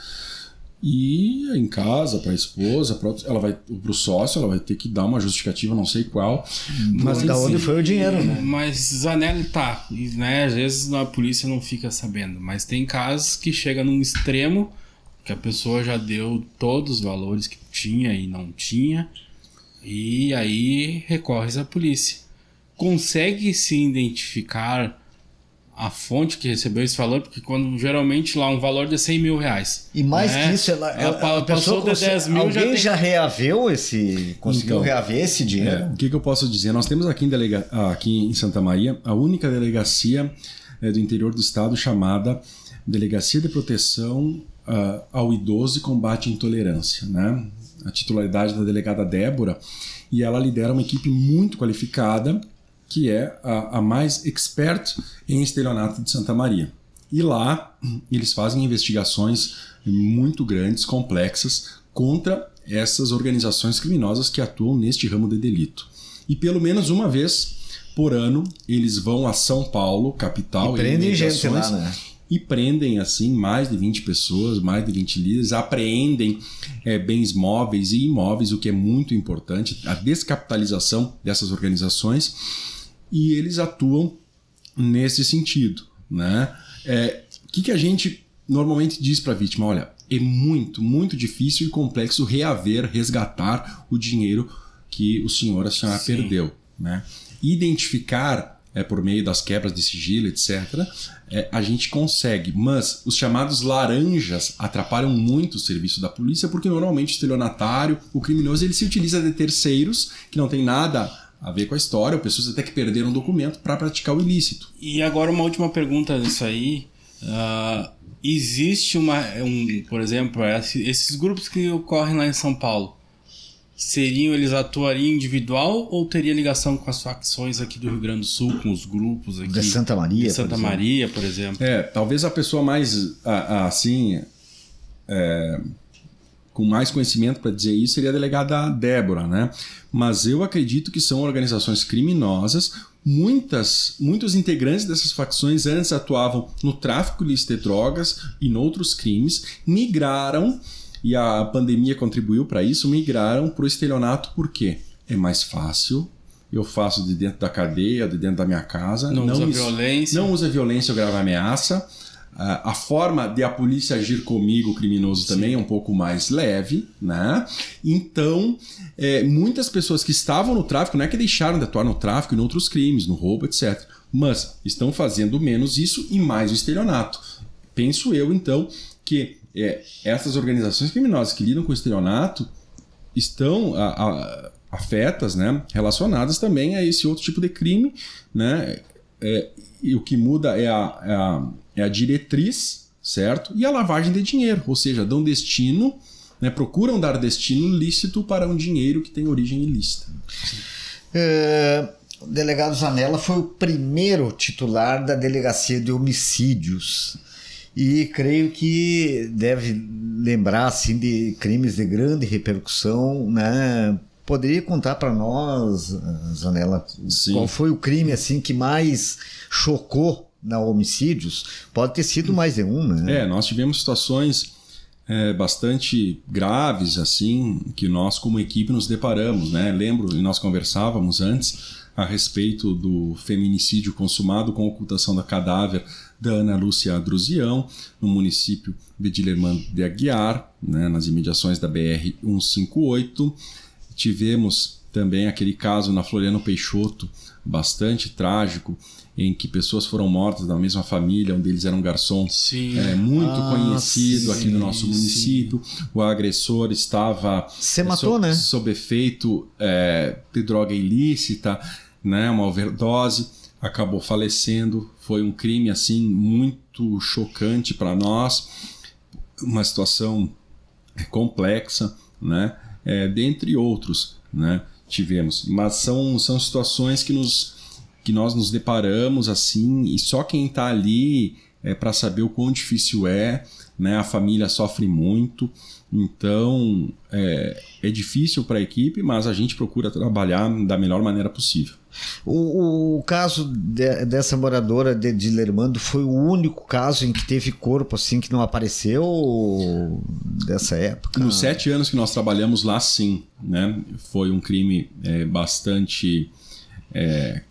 Speaker 3: E em casa, para a esposa, ela vai para o sócio, ela vai ter que dar uma justificativa, não sei qual.
Speaker 1: Mas da onde foi o dinheiro, né?
Speaker 2: Mas Zanelli tá, né? Às vezes a polícia não fica sabendo, mas tem casos que chega num extremo que a pessoa já deu todos os valores que tinha e não tinha, e aí recorre à polícia. Consegue se identificar a fonte que recebeu esse valor? Porque quando geralmente lá um valor de 100 mil reais.
Speaker 1: E mais
Speaker 2: né?
Speaker 1: que isso, a
Speaker 2: passou
Speaker 1: pessoa
Speaker 2: de 10 mil.
Speaker 1: Alguém já reaveu conseguiu reaver esse dinheiro?
Speaker 3: O que eu posso dizer? Nós temos aqui em Santa Maria a única delegacia do interior do estado chamada Delegacia de Proteção ao Idoso e Combate à Intolerância, né? A titularidade da delegada Débora, e ela lidera uma equipe muito qualificada, que é a mais expert em estelionato de Santa Maria. E lá eles fazem investigações muito grandes, complexas, contra essas organizações criminosas que atuam neste ramo de delito. E pelo menos uma vez por ano eles vão a São Paulo, capital,
Speaker 1: e prendem gente lá, né?
Speaker 3: E prendem assim mais de 20 pessoas, mais de 20 líderes, apreendem bens móveis e imóveis, o que é muito importante, a descapitalização dessas organizações. E eles atuam nesse sentido, né? O que a gente normalmente diz para a vítima? Olha, é muito, muito difícil e complexo resgatar o dinheiro que o senhor, a senhora perdeu, né? Identificar por meio das quebras de sigilo, etc., a gente consegue, mas os chamados laranjas atrapalham muito o serviço da polícia, porque normalmente o estelionatário, o criminoso, ele se utiliza de terceiros que não tem nada a ver com a história, ou pessoas até que perderam um documento para praticar o ilícito.
Speaker 2: E agora uma última pergunta disso aí. Existe por exemplo, esses grupos que ocorrem lá em São Paulo, eles atuariam individual ou teria ligação com as facções aqui do Rio Grande do Sul, com os grupos aqui?
Speaker 1: De Santa Maria,
Speaker 2: por exemplo.
Speaker 3: Talvez a pessoa mais assim... com mais conhecimento para dizer isso seria a delegada Débora, né? Mas eu acredito que são organizações criminosas. Muitos integrantes dessas facções antes atuavam no tráfico ilícito de drogas e em outros crimes, migraram, e a pandemia contribuiu para isso, migraram para o estelionato. Por quê? É mais fácil, eu faço de dentro da cadeia, de dentro da minha casa, não usa violência ou grave ameaça. A forma de a polícia agir comigo, o criminoso, também é um pouco mais leve, né? Então, muitas pessoas que estavam no tráfico, não é que deixaram de atuar no tráfico e em outros crimes, no roubo, etc., mas estão fazendo menos isso e mais o estelionato. Penso eu, então, que essas organizações criminosas que lidam com o estelionato estão afetas, né? Relacionadas também a esse outro tipo de crime, né? E o que muda é a diretriz, certo? E a lavagem de dinheiro, ou seja, dão destino, né? Procuram dar destino lícito para um dinheiro que tem origem ilícita.
Speaker 1: O delegado Zanella foi o primeiro titular da Delegacia de Homicídios e creio que deve lembrar assim, de crimes de grande repercussão, né? Poderia contar para nós, Zanella, qual foi o crime assim que mais chocou na Homicídios? Pode ter sido mais de um, né?
Speaker 3: Nós tivemos situações bastante graves assim que nós como equipe nos deparamos, né? Lembro, e nós conversávamos antes a respeito do feminicídio consumado com ocultação da cadáver da Ana Lúcia Druzião, no município de Dilermando de Aguiar, né? Nas imediações da BR-158. Tivemos também aquele caso na Floriano Peixoto, bastante trágico, em que pessoas foram mortas da mesma família, um deles era um garçom muito conhecido aqui no nosso município. O agressor estava sob efeito de droga ilícita, né, uma overdose, acabou falecendo. Foi um crime assim muito chocante para nós, uma situação complexa, né? Dentre outros, né? Tivemos. Mas são situações que nós nos deparamos assim, e só quem está ali para saber o quão difícil né? A família sofre muito, então é difícil para a equipe, mas a gente procura trabalhar da melhor maneira possível.
Speaker 1: O caso dessa moradora de Lermando foi o único caso em que teve corpo assim que não apareceu dessa época?
Speaker 3: Nos 7 anos que nós trabalhamos lá, sim, né? Foi um crime bastante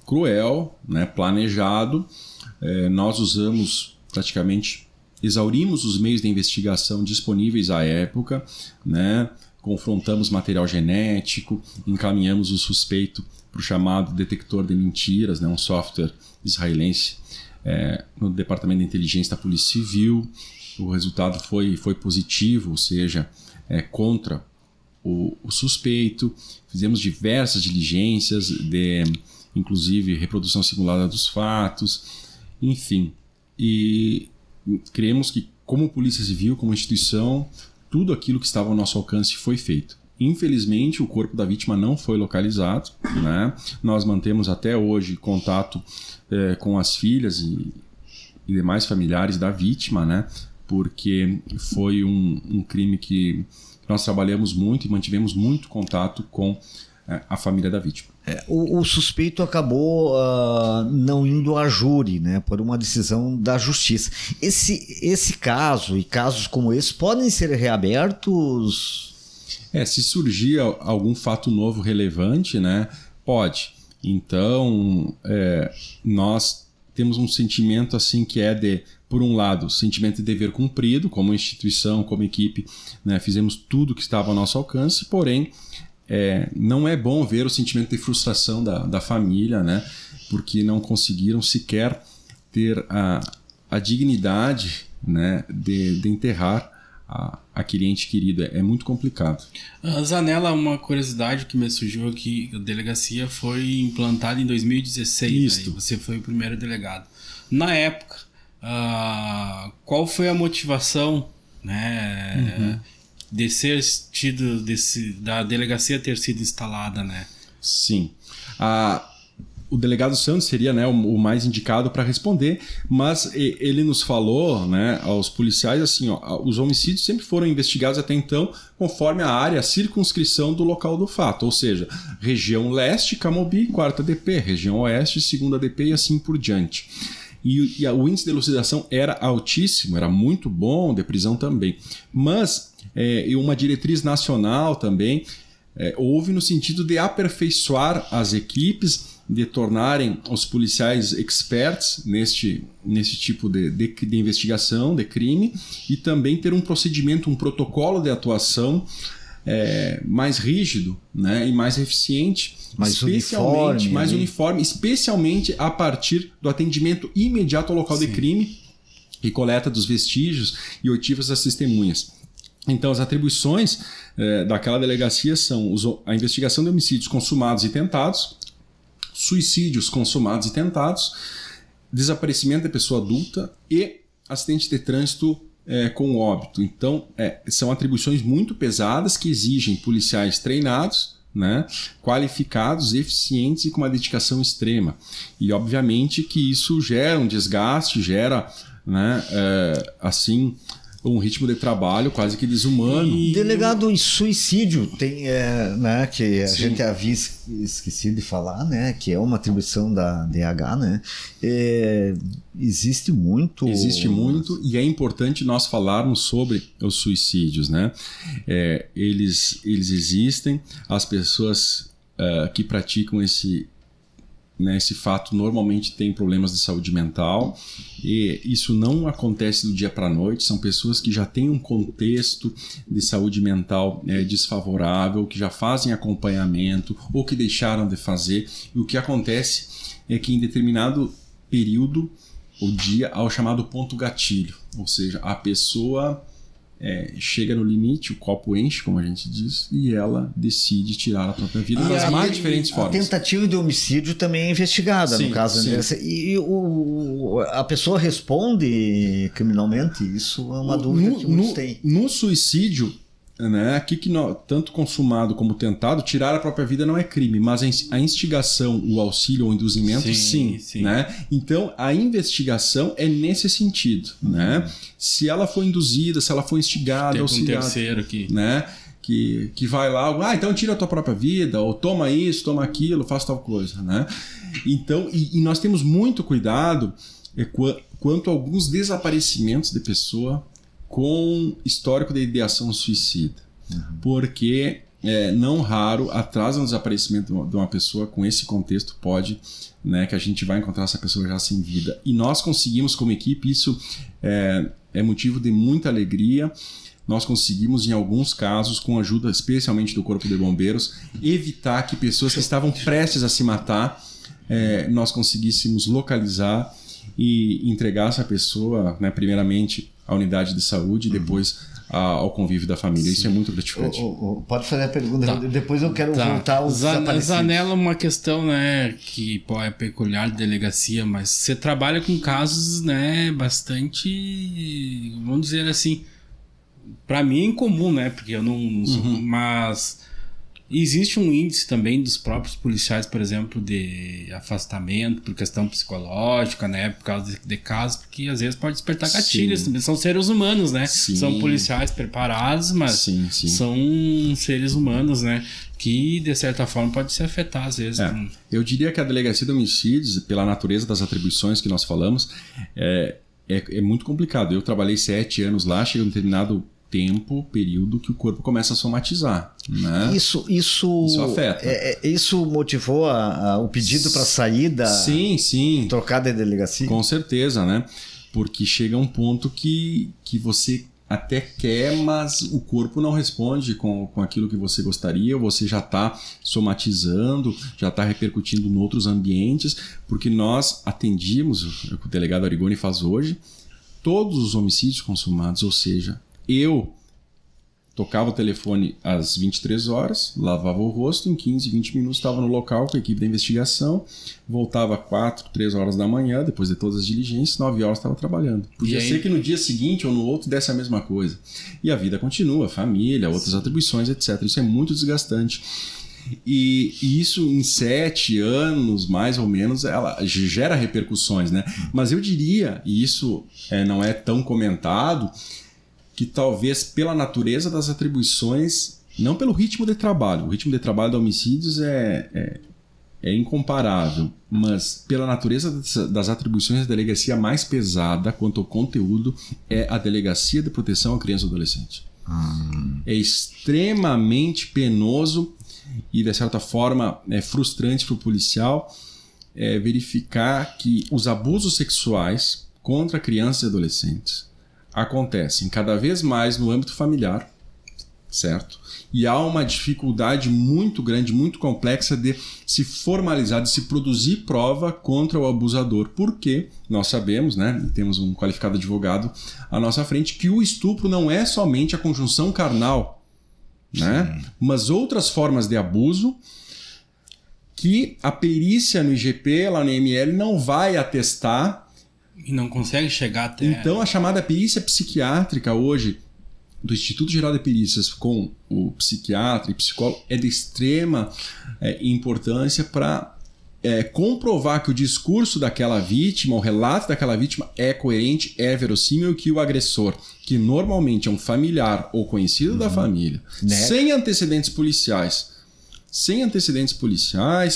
Speaker 3: cruel, né? Planejado. Nós exaurimos os meios de investigação disponíveis à época, né? Confrontamos material genético, encaminhamos o suspeito para o chamado detector de mentiras, né? Um software israelense no Departamento de Inteligência da Polícia Civil. O resultado foi positivo, ou seja, contra o suspeito. Fizemos diversas diligências, inclusive reprodução simulada dos fatos, enfim. E cremos que, como Polícia Civil, como instituição, tudo aquilo que estava ao nosso alcance foi feito. Infelizmente, o corpo da vítima não foi localizado, né? Nós mantemos até hoje contato com as filhas e demais familiares da vítima, né? Porque foi um crime que nós trabalhamos muito e mantivemos muito contato com a família da vítima.
Speaker 1: O suspeito acabou não indo a júri, né, por uma decisão da justiça. Esse caso e casos como esse podem ser reabertos?
Speaker 3: Se surgir algum fato novo relevante, né, pode. Então, nós temos um sentimento assim que por um lado, sentimento de dever cumprido, como instituição, como equipe, né, fizemos tudo que estava ao nosso alcance, porém, não é bom ver o sentimento de frustração da família, né, porque não conseguiram sequer ter a dignidade, né, de enterrar aquele ente querido. É muito complicado.
Speaker 2: Zanella, uma curiosidade que me surgiu aqui, a delegacia foi implantada em 2016, né, e você foi o primeiro delegado. Na época, qual foi a motivação, né, da delegacia ter sido instalada, né?
Speaker 3: Sim. O delegado Santos seria, né, o mais indicado para responder, mas ele nos falou, né, aos policiais assim, os homicídios sempre foram investigados até então conforme a área, a circunscrição do local do fato, ou seja, região leste, Camobi, 4ª DP, região oeste, 2ª DP e assim por diante. E o índice de elucidação era altíssimo, era muito bom, de prisão também. Mas uma diretriz nacional também houve no sentido de aperfeiçoar as equipes, de tornarem os policiais experts neste tipo de investigação, de crime, e também ter um procedimento, um protocolo de atuação mais rígido, né, e mais eficiente, mais uniforme, especialmente a partir do atendimento imediato ao local de crime e coleta dos vestígios e oitivas das testemunhas. Então, as atribuições daquela delegacia são a investigação de homicídios consumados e tentados, suicídios consumados e tentados, desaparecimento da pessoa adulta e acidente de trânsito com óbito. Então, são atribuições muito pesadas que exigem policiais treinados, né, qualificados, eficientes e com uma dedicação extrema. E, obviamente, que isso gera um desgaste, gera, né, assim, um ritmo de trabalho quase que desumano.
Speaker 1: Delegado, em suicídio tem, né, que a gente havia esquecido de falar, né, que é uma atribuição da DH, né, existe muito
Speaker 3: e é importante nós falarmos sobre os suicídios, né, eles existem, as pessoas que praticam esse fato normalmente tem problemas de saúde mental, e isso não acontece do dia para a noite. São pessoas que já têm um contexto de saúde mental desfavorável, que já fazem acompanhamento ou que deixaram de fazer, e o que acontece é que em determinado período o dia ao chamado ponto gatilho, ou seja, a pessoa chega no limite, o copo enche, como a gente diz, e ela decide tirar a própria vida das mais diferentes formas.
Speaker 1: A tentativa de homicídio também é investigada, no caso. E a pessoa responde criminalmente? Isso é uma dúvida que muitos têm.
Speaker 3: No suicídio, né? Aqui que tanto consumado como tentado, tirar a própria vida não é crime, mas a instigação, o auxílio ou induzimento, sim. Né? Então, a investigação é nesse sentido. Né? Se ela for induzida, se ela for instigada, auxiliada,
Speaker 2: um terceiro aqui.
Speaker 3: Né? Que vai lá, então tira a tua própria vida, ou toma isso, toma aquilo, faz tal coisa. Né? Então, e nós temos muito cuidado quanto a alguns desaparecimentos de pessoa com histórico de ideação suicida. Porque, não raro, atrasa um desaparecimento de uma pessoa com esse contexto, pode, né, que a gente vai encontrar essa pessoa já sem vida. E nós conseguimos, como equipe, isso é motivo de muita alegria. Nós conseguimos, em alguns casos, com a ajuda especialmente do Corpo de Bombeiros, evitar que pessoas que estavam prestes a se matar, nós conseguíssemos localizar e entregar essa pessoa, né, primeiramente à unidade de saúde e depois ao convívio da família. Isso é muito gratificante.
Speaker 1: Pode fazer a pergunta, depois eu quero voltar aos desaparecidos.
Speaker 2: Zanella é uma questão, né, que é peculiar de delegacia, mas você trabalha com casos, né, bastante, vamos dizer assim, para mim é incomum, né, porque eu não sou, mas existe um índice também dos próprios policiais, por exemplo, de afastamento por questão psicológica, né? Por causa de casos, porque às vezes pode despertar gatilhos também. São seres humanos, né?
Speaker 3: Sim.
Speaker 2: São policiais preparados, mas são seres humanos, né? Que, de certa forma, pode se afetar às vezes.
Speaker 3: Eu diria que a delegacia de homicídios, pela natureza das atribuições que nós falamos, é muito complicado. Eu trabalhei 7 anos lá, chega um determinado período que o corpo começa a somatizar, né?
Speaker 1: Isso
Speaker 3: afeta.
Speaker 1: Isso motivou o pedido para saída?
Speaker 3: Sim.
Speaker 1: Trocar de delegacia?
Speaker 3: Com certeza, né? Porque chega um ponto que você até quer, mas o corpo não responde com aquilo que você gostaria, você já está somatizando, já está repercutindo em outros ambientes, porque nós atendimos, o que o delegado Arigoni faz hoje, todos os homicídios consumados, ou seja, eu tocava o telefone às 23 horas, lavava o rosto, em 15, 20 minutos estava no local com a equipe da investigação, voltava 4, 3 horas da manhã, depois de todas as diligências, 9 horas estava trabalhando. Podia ser que no dia seguinte ou no outro desse a mesma coisa. E a vida continua, família, outras atribuições, etc. Isso é muito desgastante. E isso em 7 anos, mais ou menos, ela gera repercussões, né? Mas eu diria, e isso não é tão comentado, que talvez pela natureza das atribuições, não pelo ritmo de trabalho. O ritmo de trabalho de homicídios é incomparável, mas pela natureza das atribuições da delegacia mais pesada quanto ao conteúdo é a Delegacia de Proteção à Criança e Adolescente. É extremamente penoso e, de certa forma, é frustrante para o policial verificar que os abusos sexuais contra crianças e adolescentes acontecem cada vez mais no âmbito familiar, certo? E há uma dificuldade muito grande, muito complexa de se formalizar, de se produzir prova contra o abusador, porque nós sabemos, né, temos um qualificado advogado à nossa frente, que o estupro não é somente a conjunção carnal, né? Mas outras formas de abuso que a perícia no IGP, lá no IML, não vai atestar.
Speaker 2: E não consegue chegar até...
Speaker 3: Então, a chamada perícia psiquiátrica hoje, do Instituto Geral de Perícias, com o psiquiatra e psicólogo, é de extrema importância para comprovar que o discurso daquela vítima, o relato daquela vítima é coerente, é verossímil, que o agressor, que normalmente é um familiar ou conhecido da família, sem antecedentes policiais,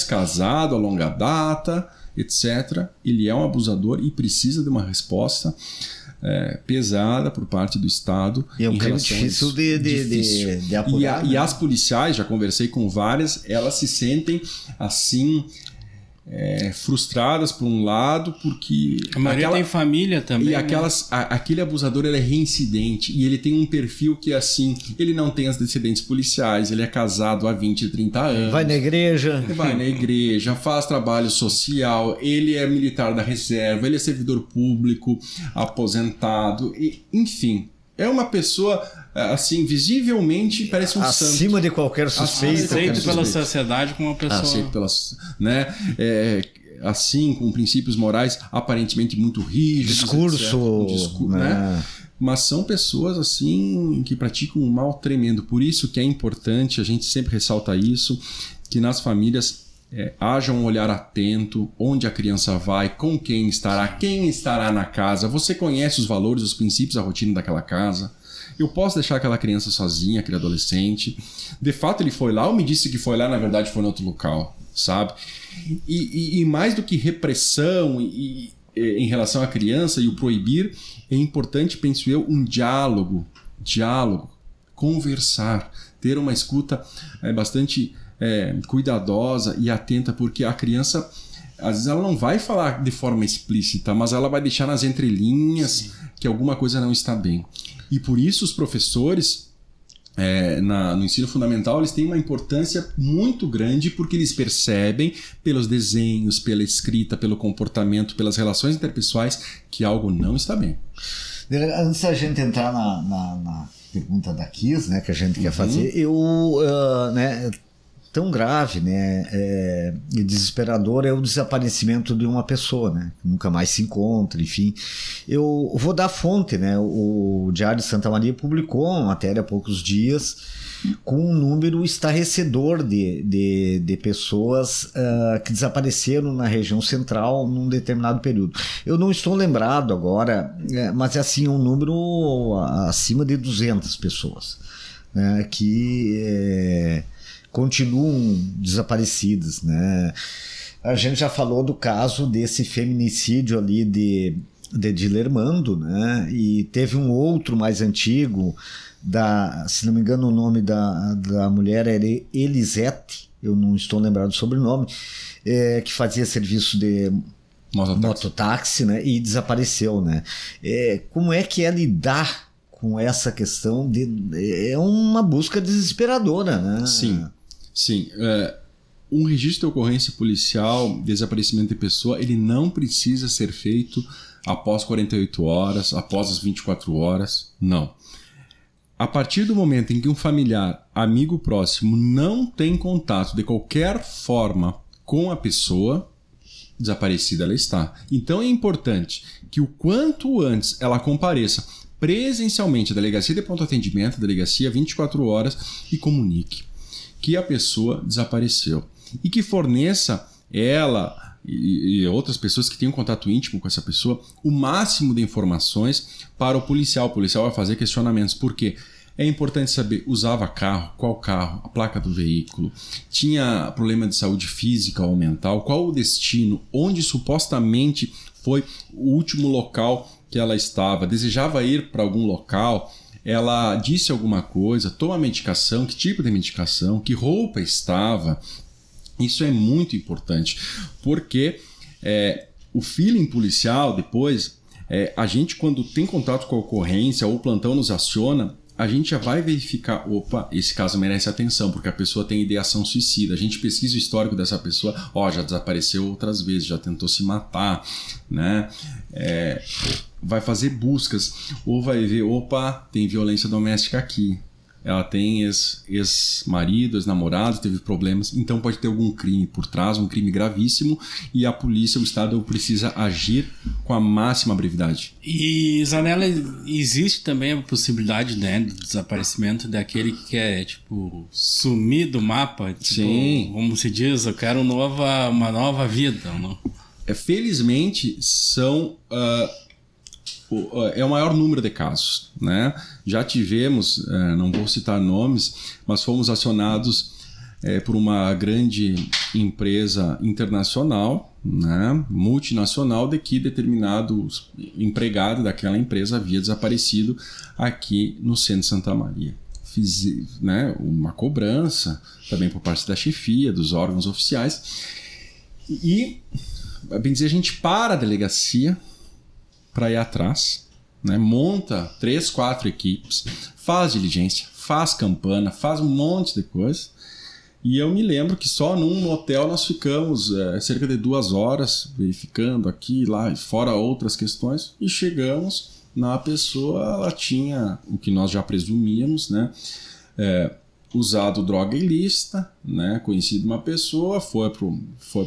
Speaker 3: casado a longa data, etc., ele é um abusador e precisa de uma resposta pesada por parte do Estado.
Speaker 1: E é um crime difícil de apurar.
Speaker 3: E as policiais, já conversei com várias, elas se sentem assim... frustradas por um lado, porque
Speaker 2: a maioria tem família também,
Speaker 3: e aquele abusador, ele é reincidente e ele tem um perfil que assim, ele não tem antecedentes policiais, ele é casado há 20, 30 anos,
Speaker 1: vai na igreja,
Speaker 3: faz trabalho social, ele é militar da reserva, ele é servidor público aposentado, enfim, é uma pessoa assim, visivelmente parece um santo.
Speaker 1: Acima de qualquer suspeita.
Speaker 2: Aceito pela sociedade como uma pessoa...
Speaker 3: Aceito pela... né? assim, com princípios morais aparentemente muito rígidos.
Speaker 1: Discurso,
Speaker 3: né? mas são pessoas assim que praticam um mal tremendo. Por isso que é importante, a gente sempre ressalta isso, que nas famílias haja um olhar atento, onde a criança vai, com quem estará na casa. Você conhece os valores, os princípios, a rotina daquela casa. Eu posso deixar aquela criança sozinha, aquele adolescente. De fato ele foi lá ou me disse que foi lá, na verdade foi em outro local, sabe? E mais do que repressão em relação à criança e o proibir, é importante, penso eu, um diálogo, conversar, ter uma escuta bastante cuidadosa e atenta, porque a criança, às vezes ela não vai falar de forma explícita, mas ela vai deixar nas entrelinhas Sim. que alguma coisa não está bem. E por isso os professores no ensino fundamental eles têm uma importância muito grande, porque eles percebem pelos desenhos, pela escrita, pelo comportamento, pelas relações interpessoais que algo não está bem.
Speaker 1: Antes da gente entrar na pergunta da Kiss, né, que a gente quer fazer, tão grave, né, e desesperador é o desaparecimento de uma pessoa, né, que nunca mais se encontra, enfim. Eu vou dar a fonte, né, o Diário de Santa Maria publicou uma matéria há poucos dias com um número estarrecedor de pessoas que desapareceram na região central num determinado período. Eu não estou lembrado agora, mas é assim, um número acima de 200 pessoas, né, que continuam desaparecidas, né? A gente já falou do caso desse feminicídio ali de Dilermando, né? E teve um outro mais antigo, se não me engano o nome da mulher era Elisete, eu não estou lembrado do sobrenome, que fazia serviço de mototáxi, né? E desapareceu, né? Como é que é lidar com essa questão é uma busca desesperadora, né?
Speaker 3: Sim, um registro de ocorrência policial, desaparecimento de pessoa, ele não precisa ser feito após 48 horas, após as 24 horas, não. A partir do momento em que um familiar, amigo próximo, não tem contato de qualquer forma com a pessoa, desaparecida ela está. Então é importante que o quanto antes ela compareça presencialmente à delegacia de pronto atendimento, delegacia 24 horas, e comunique que a pessoa desapareceu. E que forneça ela e outras pessoas que tenham contato íntimo com essa pessoa o máximo de informações para o policial. O policial vai fazer questionamentos. Por quê? É importante saber, usava carro, qual carro, a placa do veículo, tinha problema de saúde física ou mental, qual o destino, onde supostamente foi o último local que ela estava, desejava ir para algum local, ela disse alguma coisa, toma medicação, que tipo de medicação, que roupa estava. Isso é muito importante, porque o feeling policial depois, a gente quando tem contato com a ocorrência ou o plantão nos aciona, a gente já vai verificar, opa, esse caso merece atenção, porque a pessoa tem ideação suicida. A gente pesquisa o histórico dessa pessoa, já desapareceu outras vezes, já tentou se matar, né? Vai fazer buscas, ou vai ver, opa, tem violência doméstica aqui. Ela tem ex-marido, ex-namorado, teve problemas, então pode ter algum crime por trás, um crime gravíssimo, e a polícia, o Estado precisa agir com a máxima brevidade.
Speaker 2: E, Zanella, existe também a possibilidade, né, do desaparecimento daquele que quer, sumir do mapa?
Speaker 3: Sim.
Speaker 2: Como se diz, eu quero uma nova vida, não?
Speaker 3: Felizmente, é o maior número de casos, né? Já tivemos, não vou citar nomes, mas fomos acionados por uma grande empresa internacional, né, multinacional, de que determinado empregado daquela empresa havia desaparecido aqui no centro de Santa Maria. Fiz, né, uma cobrança também por parte da chefia, dos órgãos oficiais, e, bem dizer, a gente para a delegacia para ir atrás, né? Monta 3, 4 equipes, faz diligência, faz campana, faz um monte de coisa. E eu me lembro que só num hotel nós ficamos cerca de 2 horas verificando aqui, lá, fora outras questões, e chegamos na pessoa, ela tinha o que nós já presumíamos, né? Usado droga ilícita, né? Conhecido uma pessoa, foi pro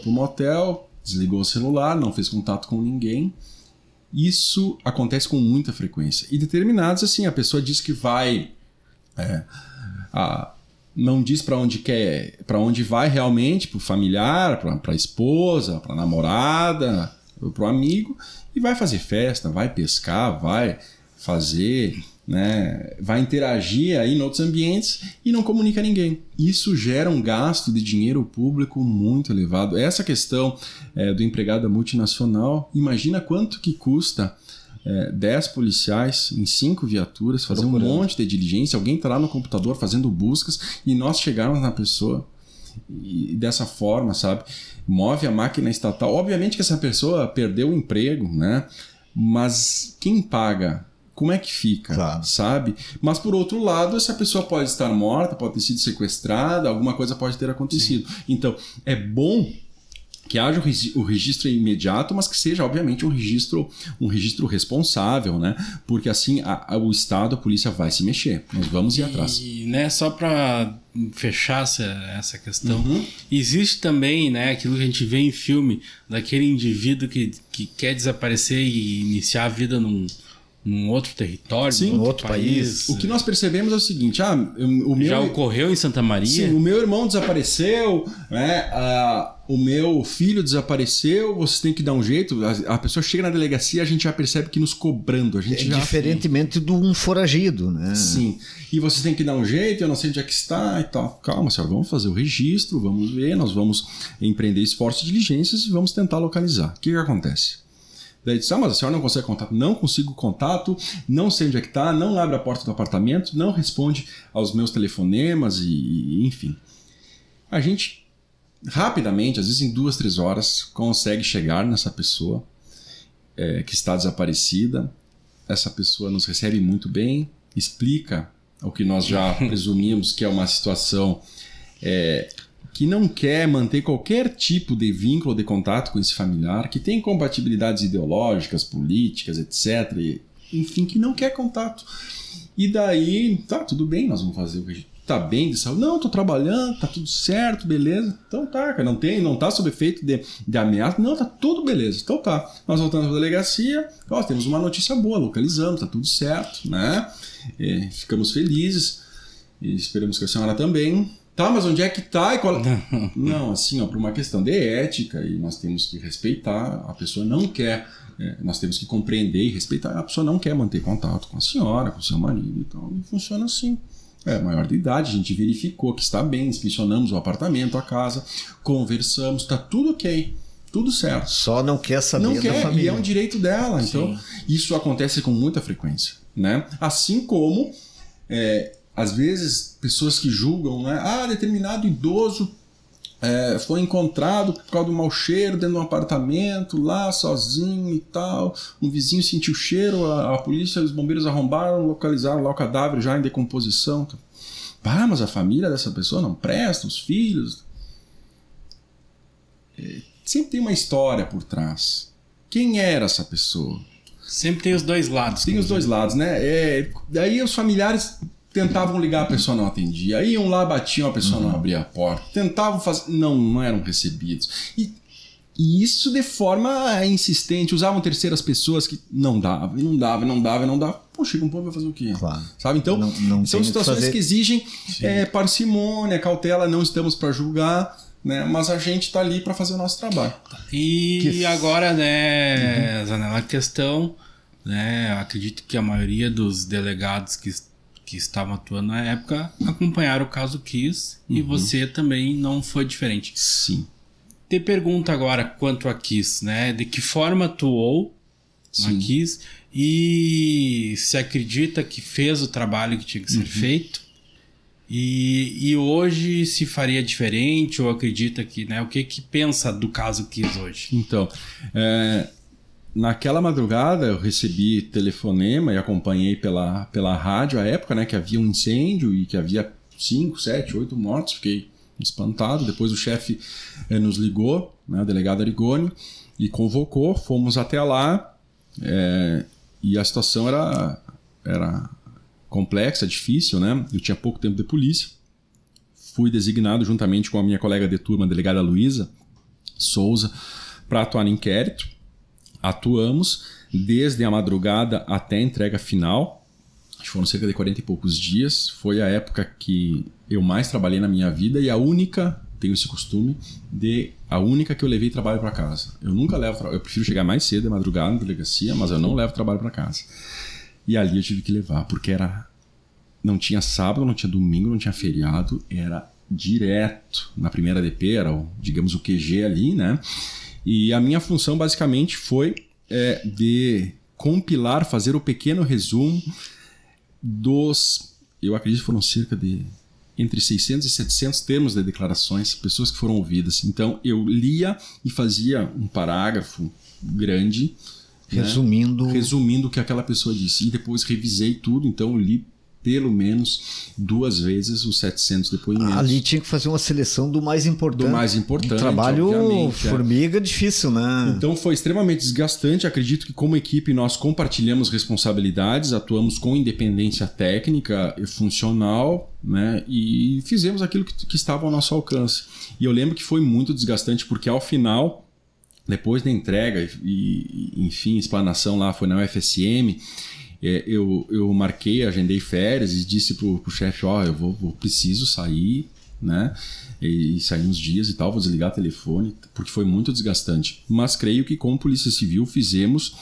Speaker 3: motel, desligou o celular, não fez contato com ninguém. Isso acontece com muita frequência. E determinados, assim, a pessoa diz que vai... não diz para onde quer, para onde vai realmente, para o familiar, para a esposa, para a namorada, para o amigo, e vai fazer festa, vai pescar, vai fazer, né, vai interagir aí em outros ambientes e não comunica a ninguém. Isso gera um gasto de dinheiro público muito elevado. Essa questão do empregado da multinacional, imagina quanto que custa 10 policiais em 5 viaturas, fazer um monte de diligência, alguém está lá no computador fazendo buscas e nós chegarmos na pessoa e dessa forma, sabe? Move a máquina estatal. Obviamente que essa pessoa perdeu o emprego, né? Mas quem paga? Como é que fica, claro, sabe? Mas por outro lado, essa pessoa pode estar morta, pode ter sido sequestrada, alguma coisa pode ter acontecido. Sim. Então, é bom que haja o registro imediato, mas que seja, obviamente, um registro responsável, né? Porque assim o Estado, a polícia vai se mexer. Nós vamos ir atrás.
Speaker 2: E, né, só para fechar essa questão, existe também, né, aquilo que a gente vê em filme, daquele indivíduo que quer desaparecer e iniciar a vida num outro território,
Speaker 1: sim,
Speaker 2: num outro país.
Speaker 3: O que nós percebemos é o seguinte,
Speaker 2: já ocorreu em Santa Maria?
Speaker 3: Sim, o meu irmão desapareceu, né? O meu filho desapareceu, você tem que dar um jeito. A pessoa chega na delegacia, a gente já percebe que nos cobrando. A gente
Speaker 1: diferentemente de um foragido, né?
Speaker 3: Sim. E você tem que dar um jeito, eu não sei onde é que está e tal. Calma, senhor, vamos fazer o registro, vamos ver, nós vamos empreender esforços de diligências e vamos tentar localizar. O que acontece? Daí diz, mas a senhora não consegue contato? Não consigo contato, não sei onde é que está, não abre a porta do apartamento, não responde aos meus telefonemas e enfim. A gente rapidamente, às vezes em 2, 3 horas, consegue chegar nessa pessoa que está desaparecida. Essa pessoa nos recebe muito bem, explica o que nós já presumimos que é uma situação que não quer manter qualquer tipo de vínculo de contato com esse familiar, que tem incompatibilidades ideológicas, políticas, etc. Enfim, que não quer contato. E daí, tá, tudo bem, nós vamos fazer o que a gente tá bem de saúde. Não, tô trabalhando, tá tudo certo, beleza. Então tá, cara, não tá sob efeito de ameaça. Não, tá tudo beleza. Então tá, nós voltamos pra delegacia, temos uma notícia boa, localizamos, tá tudo certo, né? Ficamos felizes e esperamos que a senhora também. Tá, mas onde é que tá? E qual... Não, assim, por uma questão de ética, e nós temos que respeitar, a pessoa não quer, nós temos que compreender e respeitar, a pessoa não quer manter contato com a senhora, com o seu marido, então funciona assim. Maior de idade, a gente verificou que está bem, inspecionamos o apartamento, a casa, conversamos, tá tudo ok, tudo certo.
Speaker 1: Só não quer saber da família.
Speaker 3: E é um direito dela, então
Speaker 2: Sim.
Speaker 3: Isso acontece com muita frequência, né? Assim como... às vezes, pessoas que julgam, né? Determinado idoso foi encontrado por causa do mau cheiro dentro de um apartamento, lá sozinho e tal. Um vizinho sentiu o cheiro, a polícia, os bombeiros arrombaram, localizaram lá o cadáver já em decomposição. Mas a família dessa pessoa não presta, os filhos. Sempre tem uma história por trás. Quem era essa pessoa?
Speaker 2: Sempre tem os dois lados.
Speaker 3: Tem os dois lados, né? Daí os familiares tentavam ligar, a pessoa não atendia. Aí iam lá, batiam, a pessoa não abria a porta. Tentavam fazer... Não eram recebidos. E isso de forma insistente. Usavam terceiras pessoas que não dava. Pô, chega um ponto, vai fazer o quê?
Speaker 1: Claro.
Speaker 3: Sabe? Então,
Speaker 1: não
Speaker 3: são situações que exigem parcimônia, cautela. Não estamos para julgar, né? Mas a gente está ali para fazer o nosso trabalho.
Speaker 2: E agora, né, Zanella, a questão, né, acredito que a maioria dos delegados que estavam atuando na época acompanharam o caso Kiss e você também não foi diferente.
Speaker 3: Sim.
Speaker 2: Te pergunto agora quanto a Kiss, né? De que forma atuou na Kiss e se acredita que fez o trabalho que tinha que ser feito e hoje se faria diferente ou acredita que, né? O que pensa do caso Kiss hoje?
Speaker 3: Então, naquela madrugada eu recebi telefonema e acompanhei pela rádio à época, né, que havia um incêndio e que havia 5, 7, 8 mortos. Fiquei espantado. Depois o chefe nos ligou, né, o delegado Arigoni, e convocou. Fomos até lá e a situação era complexa, difícil, né? Eu tinha pouco tempo de polícia. Fui designado juntamente com a minha colega de turma, a delegada Luísa Souza, para atuar no inquérito. atuamos desde a madrugada até a entrega final. Foram cerca de 40 e poucos dias. Foi a época que eu mais trabalhei na minha vida e a única, tenho esse costume, a única que eu levei trabalho para casa. Eu nunca levo, eu prefiro chegar mais cedo de madrugada na delegacia, mas eu não levo trabalho para casa. E ali eu tive que levar, porque não tinha sábado, não tinha domingo, não tinha feriado, era direto. Na primeira DP era, digamos, o QG ali, né? E a minha função basicamente foi de compilar, fazer o pequeno resumo eu acredito que foram cerca de entre 600 e 700 termos de declarações, pessoas que foram ouvidas. Então eu lia e fazia um parágrafo grande, resumindo o que aquela pessoa disse. E depois revisei tudo, então eu li pelo menos 2 vezes os 700 depoimentos.
Speaker 1: Ali tinha que fazer uma seleção do mais importante.
Speaker 3: Do mais importante,
Speaker 1: um trabalho formiga difícil, né?
Speaker 3: Então foi extremamente desgastante. Acredito que como equipe nós compartilhamos responsabilidades, atuamos com independência técnica e funcional, né? E fizemos aquilo que estava ao nosso alcance. E eu lembro que foi muito desgastante porque ao final, depois da entrega e enfim, explanação lá foi na UFSM, eu marquei, agendei férias e disse pro chefe, eu preciso sair, né? E sair uns dias e tal, vou desligar o telefone, porque foi muito desgastante. Mas creio que como Polícia Civil fizemos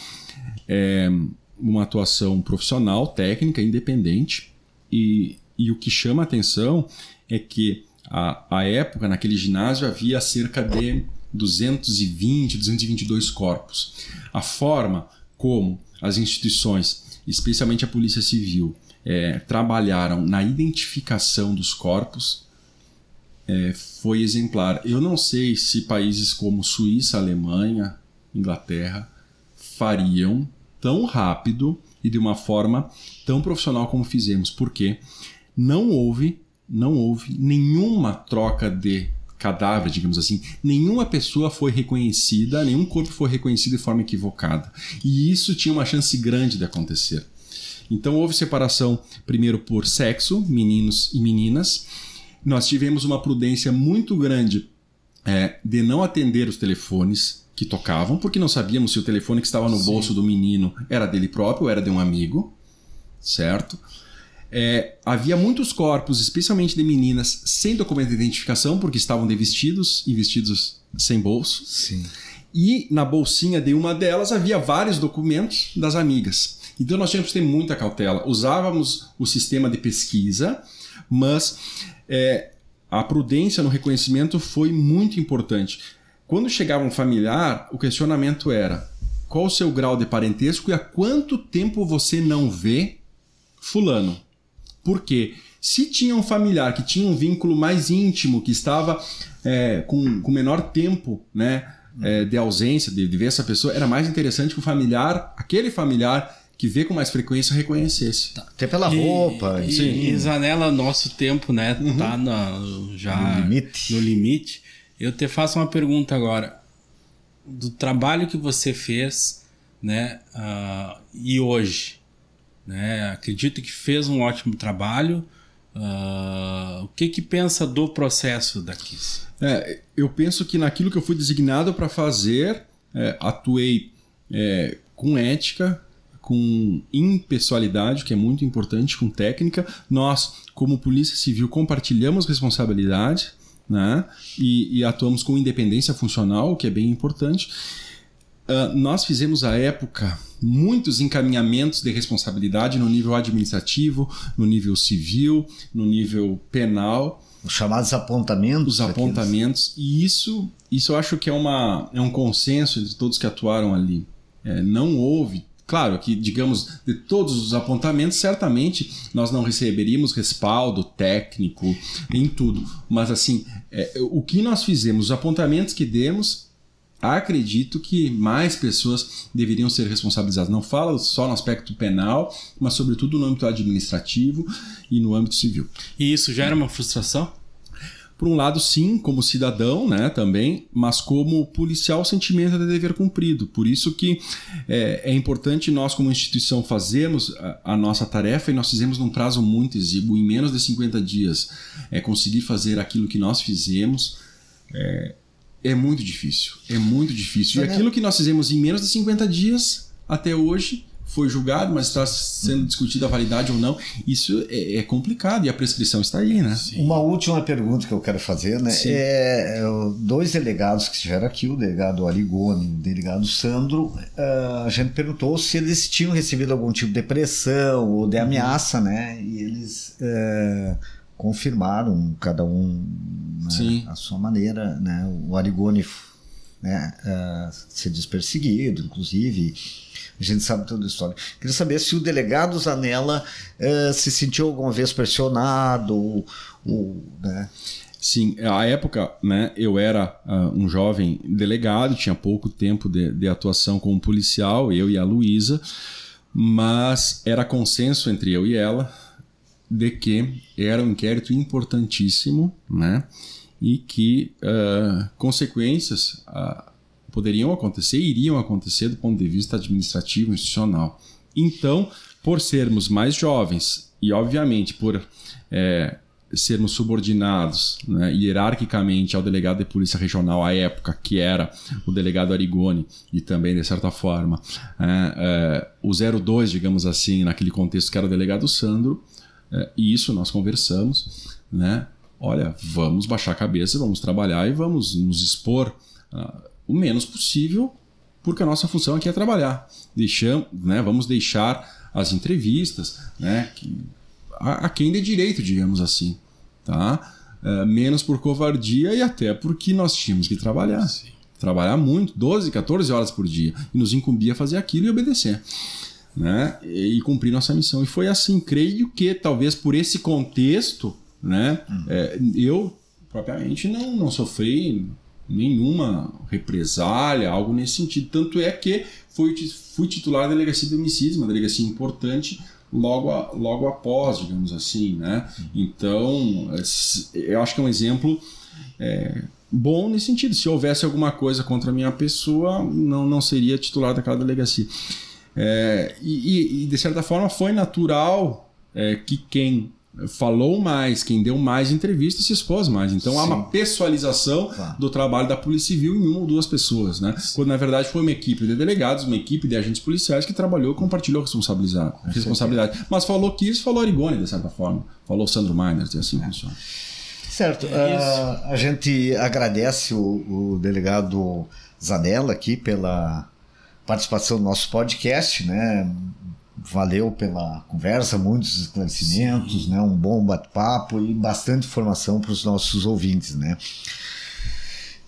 Speaker 3: uma atuação profissional, técnica, independente. E o que chama a atenção é que à época, naquele ginásio, havia cerca de 222 corpos. A forma como as instituições, especialmente a Polícia Civil, trabalharam na identificação dos corpos foi exemplar. Eu não sei se países como Suíça, Alemanha, Inglaterra fariam tão rápido e de uma forma tão profissional como fizemos, porque não houve nenhuma troca de cadáver, digamos assim. Nenhuma pessoa foi reconhecida, nenhum corpo foi reconhecido de forma equivocada. E isso tinha uma chance grande de acontecer. Então houve separação primeiro por sexo, meninos e meninas. Nós tivemos uma prudência muito grande de não atender os telefones que tocavam, porque não sabíamos se o telefone que estava no bolso do menino era dele próprio ou era de um amigo, certo? Havia muitos corpos, especialmente de meninas, sem documento de identificação, porque estavam de vestidos e vestidos sem bolso.
Speaker 1: Sim.
Speaker 3: E na bolsinha de uma delas havia vários documentos das amigas. Então nós tínhamos que ter muita cautela. Usávamos o sistema de pesquisa, mas a prudência no reconhecimento foi muito importante. Quando chegava um familiar, o questionamento era: qual o seu grau de parentesco e há quanto tempo você não vê fulano? Porque se tinha um familiar que tinha um vínculo mais íntimo, que estava com menor tempo, né, de ausência, de ver essa pessoa, era mais interessante que aquele familiar que vê com mais frequência, reconhecesse.
Speaker 1: Até pela roupa.
Speaker 2: E Zanella, nosso tempo, né, tá já no limite. Eu te faço uma pergunta agora. Do trabalho que você fez, né, e hoje, né, acredito que fez um ótimo trabalho. O que pensa do processo daqui?
Speaker 3: Eu penso que naquilo que eu fui designado para fazer, atuei com ética, com impessoalidade, que é muito importante, com técnica. Nós, como Polícia Civil, compartilhamos responsabilidade, né? E atuamos com independência funcional, o que é bem importante. Nós fizemos à época muitos encaminhamentos de responsabilidade no nível administrativo, no nível civil, no nível penal.
Speaker 1: Os chamados apontamentos.
Speaker 3: Os apontamentos. E isso eu acho que é um consenso entre todos que atuaram ali. Não houve... Claro que, digamos, de todos os apontamentos, certamente nós não receberíamos respaldo técnico em tudo. Mas, assim, o que nós fizemos, os apontamentos que demos, acredito que mais pessoas deveriam ser responsabilizadas. Não falo só no aspecto penal, mas, sobretudo, no âmbito administrativo e no âmbito civil.
Speaker 2: E isso gera uma frustração?
Speaker 3: Por um lado, sim, como cidadão, né, também, mas como policial, o sentimento é de dever cumprido. Por isso que é importante nós, como instituição, fazermos a nossa tarefa, e nós fizemos num prazo muito exíguo, em menos de 50 dias, conseguir fazer aquilo que nós fizemos. É muito difícil. E aquilo que nós fizemos em menos de 50 dias, até hoje, foi julgado, mas está sendo discutida a validade ou não. Isso é complicado e a prescrição está aí, né?
Speaker 1: Sim. Uma última pergunta que eu quero fazer, né? Dois delegados que estiveram aqui, o delegado Arigoni e o delegado Sandro, a gente perguntou se eles tinham recebido algum tipo de pressão ou de ameaça, né? E eles confirmaram, cada um, né, a sua maneira, né? O Arigoni, né, se diz perseguido, inclusive. A gente sabe toda a história. Queria saber se o delegado Zanella se sentiu alguma vez pressionado, né?
Speaker 3: Sim, à época, né, eu era um jovem delegado, tinha pouco tempo de atuação como policial, eu e a Luísa, mas era consenso entre eu e ela de que era um inquérito importantíssimo, né, e que consequências poderiam acontecer e iriam acontecer do ponto de vista administrativo e institucional. Então, por sermos mais jovens e, obviamente, por sermos subordinados, né, hierarquicamente ao delegado de polícia regional à época, que era o delegado Arigoni, e também, de certa forma, o 02, digamos assim, naquele contexto que era o delegado Sandro, e isso nós conversamos, né? Olha, vamos baixar a cabeça, vamos trabalhar e vamos nos expor o menos possível, porque a nossa função aqui é trabalhar. Vamos deixar as entrevistas, né, a quem dê direito, digamos assim, tá? Menos por covardia e até porque nós tínhamos que trabalhar. Sim. Trabalhar muito, 12, 14 horas por dia, e nos incumbia a fazer aquilo e obedecer, né? E cumprir nossa missão. E foi assim, creio que talvez por esse contexto, né, eu propriamente não sofri nenhuma represália, algo nesse sentido. Tanto é que fui titular da delegacia de homicídios, uma delegacia importante, logo após, digamos assim, né? Então, eu acho que é um exemplo bom nesse sentido. Se houvesse alguma coisa contra a minha pessoa, não seria titular daquela delegacia. E de certa forma foi natural que quem falou mais, quem deu mais entrevistas se expôs mais. Então há uma pessoalização do trabalho da Polícia Civil em uma ou duas pessoas, né? Quando na verdade foi uma equipe de delegados, uma equipe de agentes policiais que trabalhou e compartilhou a responsabilidade. Mas falou que isso, falou Arigoni, de certa forma. Falou Sandro Meinert, e assim funciona.
Speaker 1: Certo. A gente agradece o delegado Zanella aqui pela participação no nosso podcast, né? Valeu pela conversa, muitos esclarecimentos, né? Um bom bate-papo e bastante informação para os nossos ouvintes, né?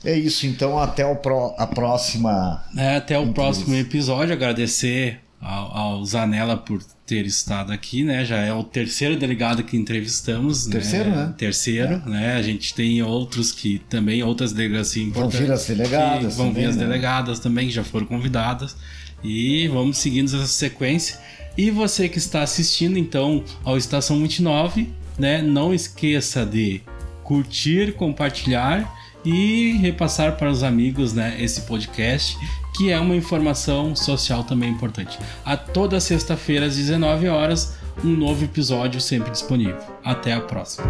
Speaker 1: É isso, então até a próxima.
Speaker 2: Até o próximo episódio. Agradecer ao Zanella por ter estado aqui, né? Já é o terceiro delegado que entrevistamos.
Speaker 1: Terceiro, né?
Speaker 2: Terceiro, né? A gente tem outros que também, outras delegacias importantes.
Speaker 1: Vão vir as delegadas.
Speaker 2: Vão vir as delegadas também, que já foram convidadas. E vamos seguindo essa sequência. E você que está assistindo, então, ao Estação 29, né? Não esqueça de curtir, compartilhar e repassar para os amigos, né, esse podcast, que é uma informação social também importante. A toda sexta-feira às 19 horas, um novo episódio sempre disponível. Até a próxima.